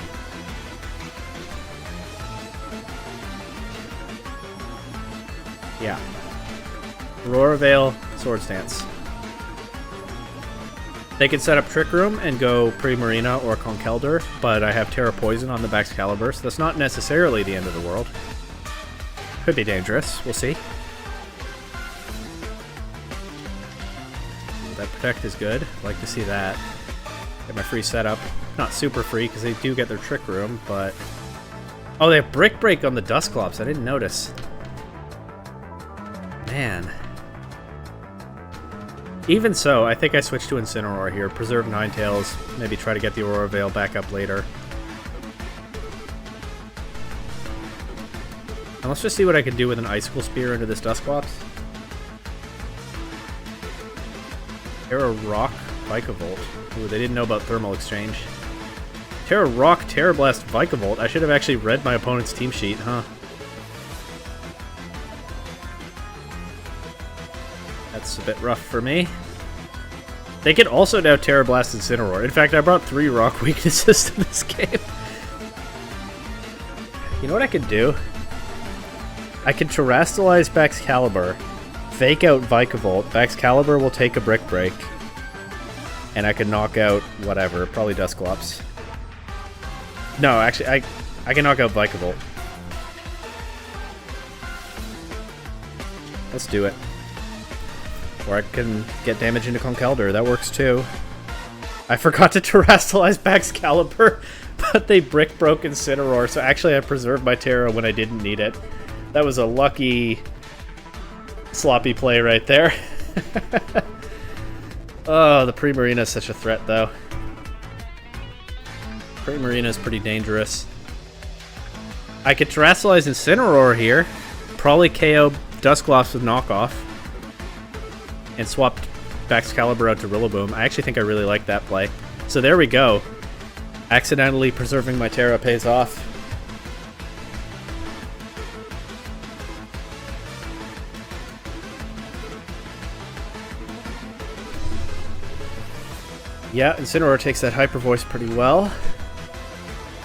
Yeah. Aurora Veil, Swords Dance. They could set up Trick Room and go Primarina or Conkeldurr, but I have Terra Poison on the Baxcalibur, so that's not necessarily the end of the world. Could be dangerous. We'll see. That Protect is good. I'd like to see that. Get my free setup. Not super free, because they do get their Trick Room, but... Oh, they have Brick Break on the Dusclops. I didn't notice. Man. Even so, I think I switched to Incineroar here. Preserve Ninetales. Maybe try to get the Aurora Veil back up later. And let's just see what I can do with an Icicle Spear into this Dusclops. Terra Rock, Vikavolt. Ooh, they didn't know about Thermal Exchange. Terra Rock, Terra Blast, Vikavolt. I should have actually read my opponent's team sheet, huh? That's a bit rough for me. They can also now Terra Blast Incineroar. In fact, I brought 3 rock weaknesses to this game. You know what I could do? I could Terrastalize Baxcalibur, fake out Vikavolt. Baxcalibur will take a Brick Break. And I could knock out whatever, probably Dusclops. No, actually, I can knock out Vikavolt. Let's do it. Or I can get damage into Conkeldurr. That works too. I forgot to Terrastalize Baxcalibur, but they Brick Broke Incineroar, so actually I preserved my Terra when I didn't need it. That was a lucky, sloppy play right there. Oh, the Primarina is such a threat, though. Primarina is pretty dangerous. I could Terrastalize Incineroar here. Probably KO Dusclops with Knockoff. And swap Baxcalibur out to Rillaboom. I actually think I really like that play. So there we go. Accidentally preserving my Terra pays off. Yeah, Incineroar takes that Hyper Voice pretty well.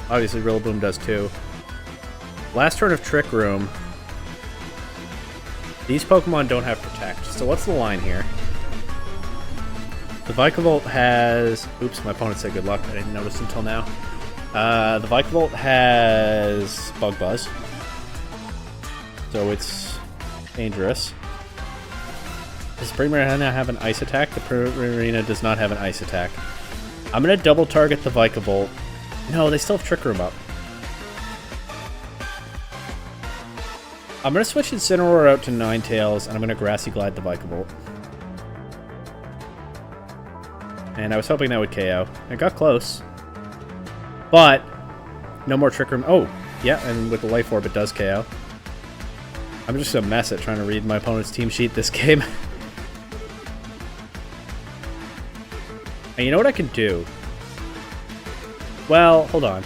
Obviously, Rillaboom does too. Last turn of Trick Room. These Pokemon don't have Protect. So what's the line here? The Vikavolt has... Oops, my opponent said good luck. I didn't notice until now. The Vikavolt has Bug Buzz. So it's dangerous. Does Primarina have an Ice Attack? The Primarina does not have an Ice Attack. I'm going to double target the Vikavolt. No, they still have Trick Room up. I'm going to switch Incineroar out to Ninetales, and I'm going to Grassy Glide the Vikavolt. And I was hoping that would KO. It got close. But, no more Trick Room. Oh, yeah, and with the Life Orb it does KO. I'm just a mess at trying to read my opponent's team sheet this game. And you know what I can do? Well, hold on.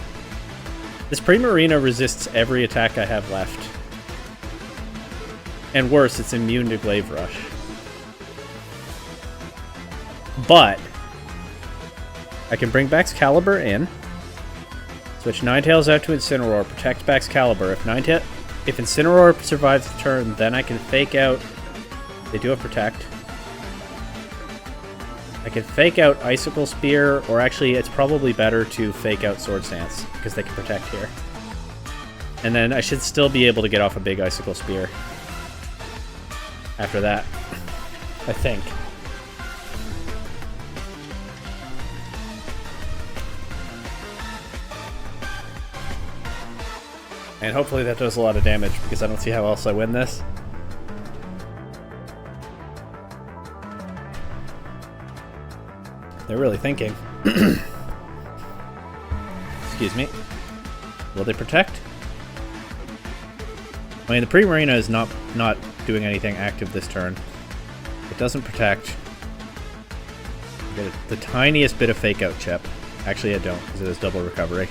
This Primarina resists every attack I have left. And worse, it's immune to Glaive Rush. But I can bring Baxcalibur in, switch Ninetales out to Incineroar, protect Baxcalibur. If Incineroar survives the turn, then I can fake out... They do have Protect. I can fake out Icicle Spear, or actually it's probably better to fake out Swords Dance, because they can Protect here. And then I should still be able to get off a big Icicle Spear after that, I think. And hopefully that does a lot of damage, because I don't see how else I win this. They're really thinking. Excuse me. Will they protect? I mean, the Primarina is not doing anything active this turn. It doesn't protect. I get the tiniest bit of fake out chip. Actually, I don't, because it is double recovery.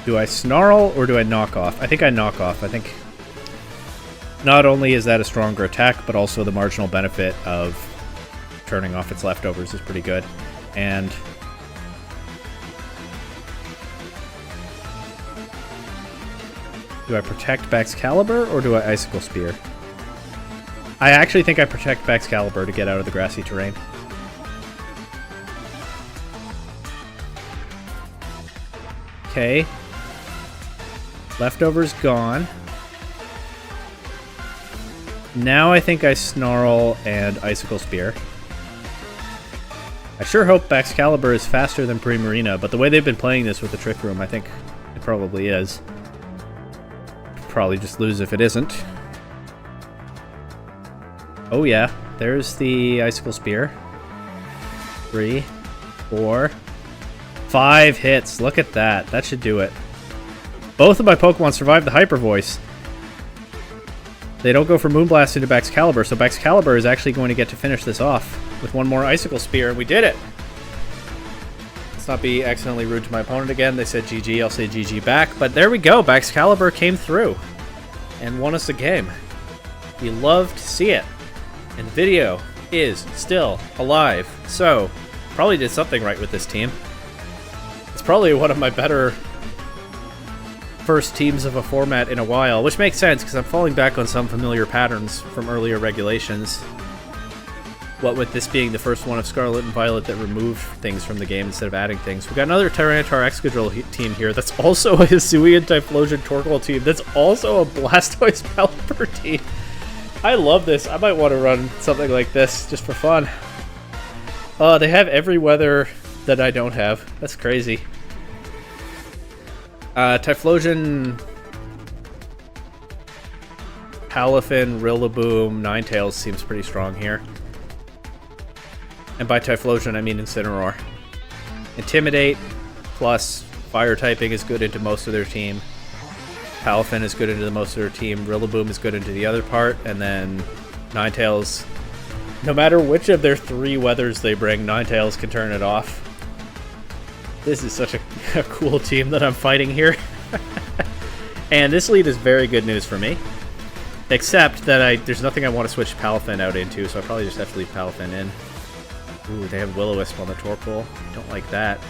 Do I snarl or do I knock off? I think I knock off. I think not only is that a stronger attack, but also the marginal benefit of turning off its leftovers is pretty good. And do I protect Baxcalibur or do I Icicle Spear? I actually think I protect Baxcalibur to get out of the grassy terrain. Okay. Leftovers gone. Now I think I Snarl and Icicle Spear. I sure hope Baxcalibur is faster than Primarina, but the way they've been playing this with the Trick Room, I think it probably is. Probably just lose if it isn't. Oh yeah, there's the Icicle Spear. 3, 4, 5 hits. Look at that. That should do it. Both of my Pokemon survived the Hyper Voice. They don't go for Moonblast into Baxcalibur, so Baxcalibur is actually going to get to finish this off with one more Icicle Spear, and we did it! Let's not be accidentally rude to my opponent again. They said GG, I'll say GG back. But there we go, Baxcalibur came through and won us the game. You love to see it. And the video is still alive, so probably did something right with this team. It's probably one of my better first teams of a format in a while, which makes sense because I'm falling back on some familiar patterns from earlier regulations. What with this being the first one of Scarlet and Violet that removed things from the game instead of adding things. We've got another Tyranitar Excadrill team here that's also a Hisuian Typhlosion Torkoal team that's also a Blastoise Pelipper team. I love this. I might want to run something like this just for fun. They have every weather that I don't have. That's crazy. Typhlosion, Palafin, Rillaboom, Ninetales seems pretty strong here. And by Typhlosion, I mean Incineroar. Intimidate plus Fire typing is good into most of their team. Palafin is good into the most of their team. Rillaboom is good into the other part. And then Ninetales, no matter which of their 3 weathers they bring, Ninetales can turn it off. This is such a cool team that I'm fighting here. And this lead is very good news for me. Except that there's nothing I want to switch Palafin out into, so I probably just have to leave Palafin in. Ooh, they have Will-O-Wisp on the Torkoal. Don't like that.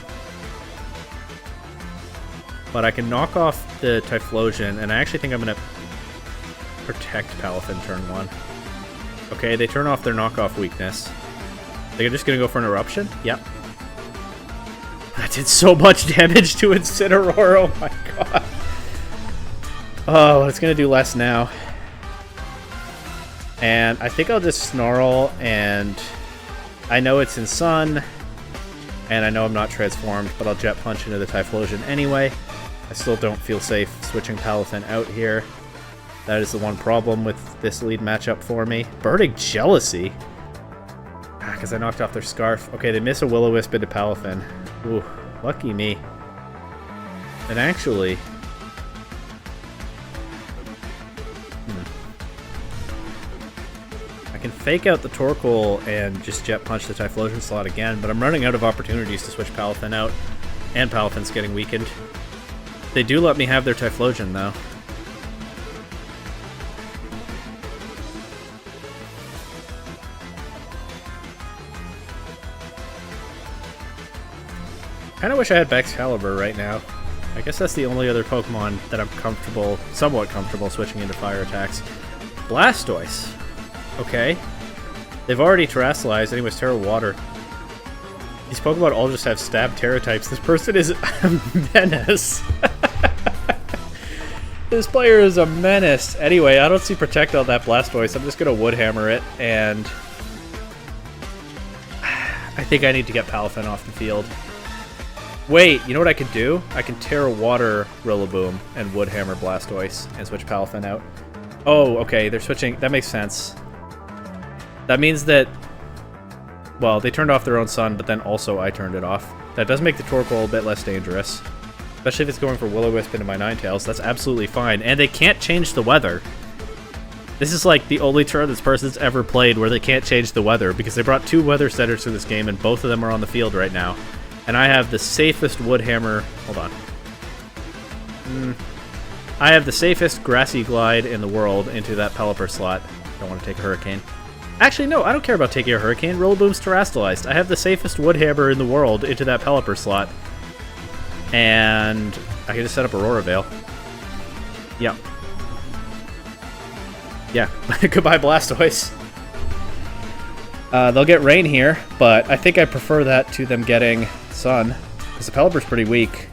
But I can knock off the Typhlosion, and I actually think I'm going to protect Palafin turn 1. Okay, they turn off their knockoff weakness. They're just going to go for an Eruption? Yep. That did so much damage to Incineroar, oh my god. Oh, it's going to do less now. And I think I'll just Snarl, and I know it's in Sun, and I know I'm not transformed, but I'll Jet Punch into the Typhlosion anyway. I still don't feel safe switching Palafin out here. That is the one problem with this lead matchup for me. Burning Jealousy? Because I knocked off their Scarf. Okay, they miss a Will-O-Wisp into Palafin. Ooh, lucky me. And actually... I can fake out the Torkoal and just Jet Punch the Typhlosion slot again, but I'm running out of opportunities to switch Palafin out. And Palafin's getting weakened. They do let me have their Typhlosion, though. Kinda wish I had Baxcalibur right now. I guess that's the only other Pokemon that I'm comfortable, somewhat comfortable, switching into fire attacks. Blastoise. Okay. They've already Terrasalized, anyways, Terra Water. These Pokemon all just have Stab Terra types. This person is a menace. This player is a menace. Anyway, I don't see Protect on that Blastoise. I'm just gonna Woodhammer it, and I think I need to get Palafin off the field. Wait, you know what I could do? I can Terra Water Rillaboom and Woodhammer Blastoise and switch Palafin out. Oh, okay, they're switching. That makes sense. That means that Well, they turned off their own sun, but then also I turned it off. That does make the Torkoal a bit less dangerous. Especially if it's going for Will-O-Wisp into my Ninetales. That's absolutely fine. And they can't change the weather. This is like the only turn this person's ever played where they can't change the weather, because they brought 2 weather setters to this game, and both of them are on the field right now. And I have the safest Woodhammer... Hold on. I have the safest Grassy Glide in the world into that Pelipper slot. Don't want to take a Hurricane. Actually, no, I don't care about taking a Hurricane. Rillaboom's Terastallized. I have the safest Woodhammer in the world into that Pelipper slot. And I can just set up Aurora Veil. Yep. Yeah. Goodbye, Blastoise. They'll get Rain here, but I think I prefer that to them getting Sun, because the Pelipper's pretty weak.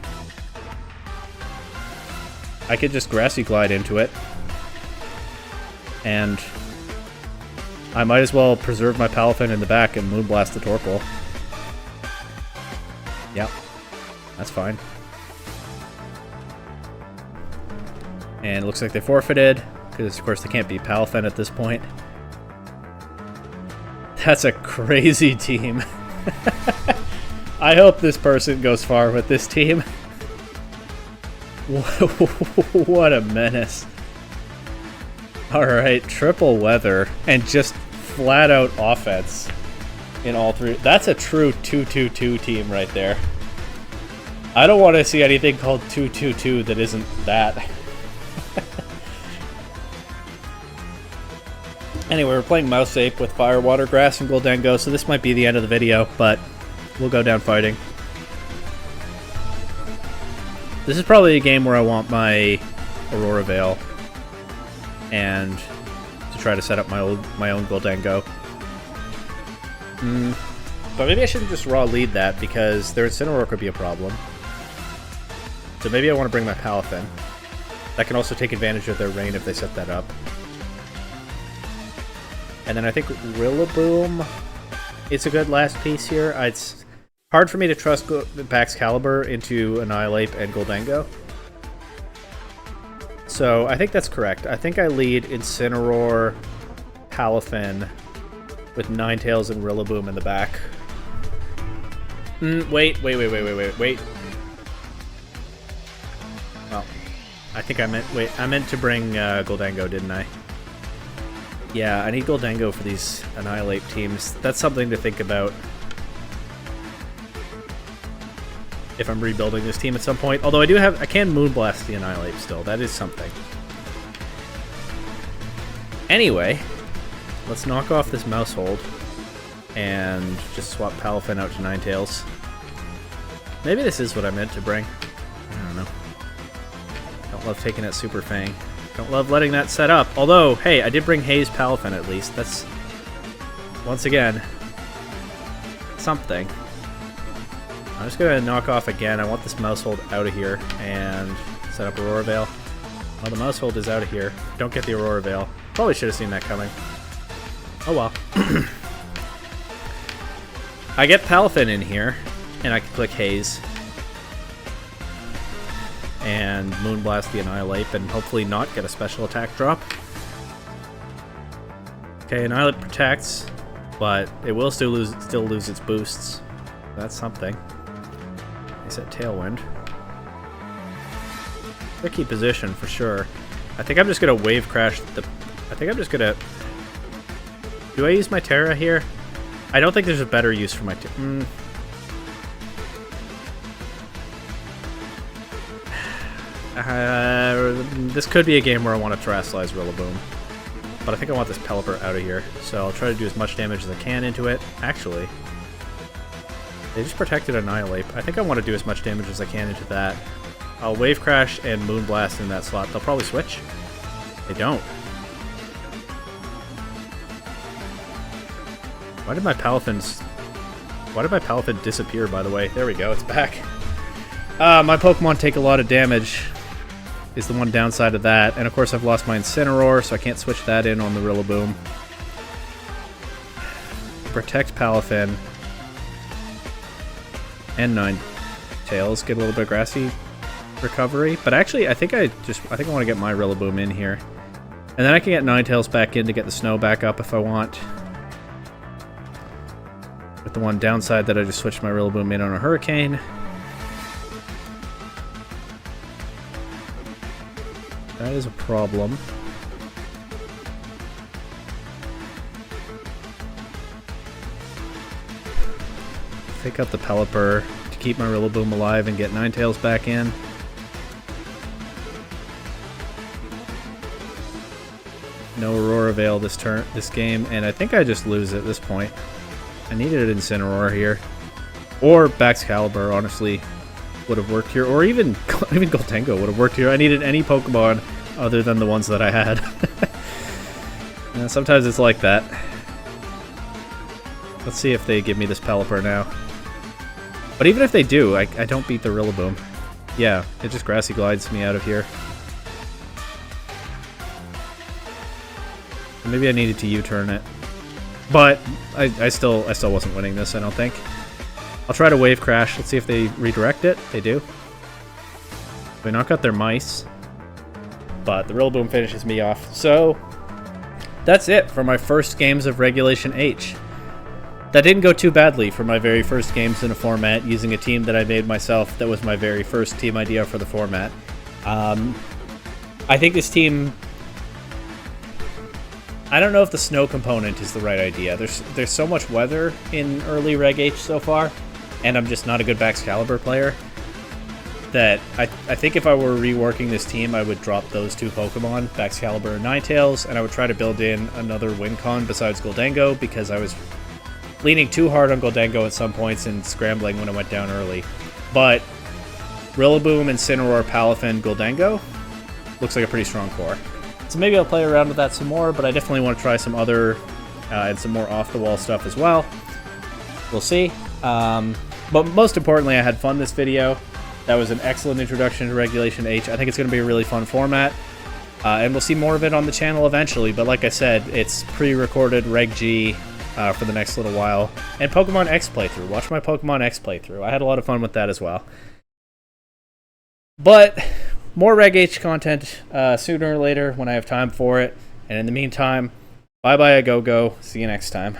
I could just Grassy Glide into it. And I might as well preserve my Palafin in the back and Moonblast the Torkoal. Yep. That's fine. And it looks like they forfeited, because of course they can't beat Palafin at this point. That's a crazy team. I hope this person goes far with this team. What a menace. Alright, triple weather, and just flat out offense in all 3. That's a true 2-2-2 team right there. I don't want to see anything called 2-2-2 that isn't that. Anyway, we're playing Mouse Ape with Fire, Water, Grass, and Goldengo, so this might be the end of the video, but we'll go down fighting. This is probably a game where I want my Aurora Veil and to try to set up my own Goldengo. But maybe I shouldn't just raw lead that, because their Incineroar could be a problem. So maybe I want to bring my Palafin. That can also take advantage of their Rain if they set that up. And then I think Rillaboom is a good last piece here. It's hard for me to trust Baxcalibur into Annihilate and Goldengo. So I think that's correct. I think I lead Incineroar, Palafin, with Ninetales and Rillaboom in the back. Wait. Well, I think I meant to bring Goldengo, didn't I? Yeah, I need Goldengo for these Annihilate teams. That's something to think about if I'm rebuilding this team at some point. Although I can Moonblast the Annihilate still. That is something. Anyway, let's knock off this Mousehold and just swap Palafin out to Ninetales. Maybe this is what I meant to bring. I don't know. Don't love taking that Super Fang. Don't love letting that set up. Although, hey, I did bring Haze Palafin at least. That's, once again, something. I'm just going to knock off again. I want this Mousehold out of here and set up Aurora Veil. Well, the Mousehold is out of here. Don't get the Aurora Veil. Probably should have seen that coming. Oh well. I get Palafin in here, and I can click Haze. And Moonblast the Annihilate, and hopefully not get a special attack drop. Okay, Annihilate protects, but it will still lose its boosts. That's something. I said Tailwind. Tricky position for sure. I think I'm just gonna Wave Crash the... I think I'm just gonna... Do I use my Terra here? I don't think there's a better use for my... This could be a game where I want to Terastallize Rillaboom. But I think I want this Pelipper out of here. So I'll try to do as much damage as I can into it. Actually, they just protected Annihilate. I think I want to do as much damage as I can into that. I'll Wave Crash and Moonblast in that slot. They'll probably switch. They don't. Why did my Palafin disappear, by the way? There we go, it's back. My Pokemon take a lot of damage, is the one downside of that. And of course I've lost my Incineroar, so I can't switch that in on the Rillaboom. Protect Palafin. And Ninetales, get a little bit of Grassy recovery. But actually, I think I want to get my Rillaboom in here. And then I can get Ninetales back in to get the snow back up if I want. With the one downside that I just switched my Rillaboom in on a Hurricane. That is a problem. Pick up the Pelipper to keep my Rillaboom alive and get Ninetales back in. No Aurora Veil this game, and I think I just lose at this point. I needed an Incineroar here. Or Baxcalibur, honestly, would have worked here. Or even Goldengo would have worked here. I needed any Pokemon other than the ones that I had. Sometimes it's like that. Let's see if they give me this Pelipper now. But even if they do, I don't beat the Rillaboom. Yeah, it just Grassy Glides me out of here. Maybe I needed to U-turn it. But I still wasn't winning this, I don't think. I'll try to Wave Crash. Let's see if they redirect it. They do. They knock out their Mice. But the Rillaboom finishes me off. So, that's it for my first games of Regulation H. That didn't go too badly for my very first games in a format, using a team that I made myself that was my very first team idea for the format. I think this team... I don't know if the snow component is the right idea. There's so much weather in early Reg H so far, and I'm just not a good Baxcalibur player, that I think if I were reworking this team, I would drop those two Pokemon, Baxcalibur and Ninetales, and I would try to build in another Wincon besides Goldengo, because I was leaning too hard on Goldengo at some points and scrambling when it went down early. But Rillaboom, Incineroar, Palafin, Goldengo looks like a pretty strong core. So maybe I'll play around with that some more, but I definitely want to try some other and some more off-the-wall stuff as well. We'll see. But most importantly, I had fun this video. That was an excellent introduction to Regulation H. I think it's going to be a really fun format. And we'll see more of it on the channel eventually. But like I said, it's pre-recorded Reg G for the next little while. And Pokemon X playthrough. Watch my Pokemon X playthrough. I had a lot of fun with that as well. But... more Reg H content sooner or later when I have time for it. And in the meantime, bye-bye a go-go. See you next time.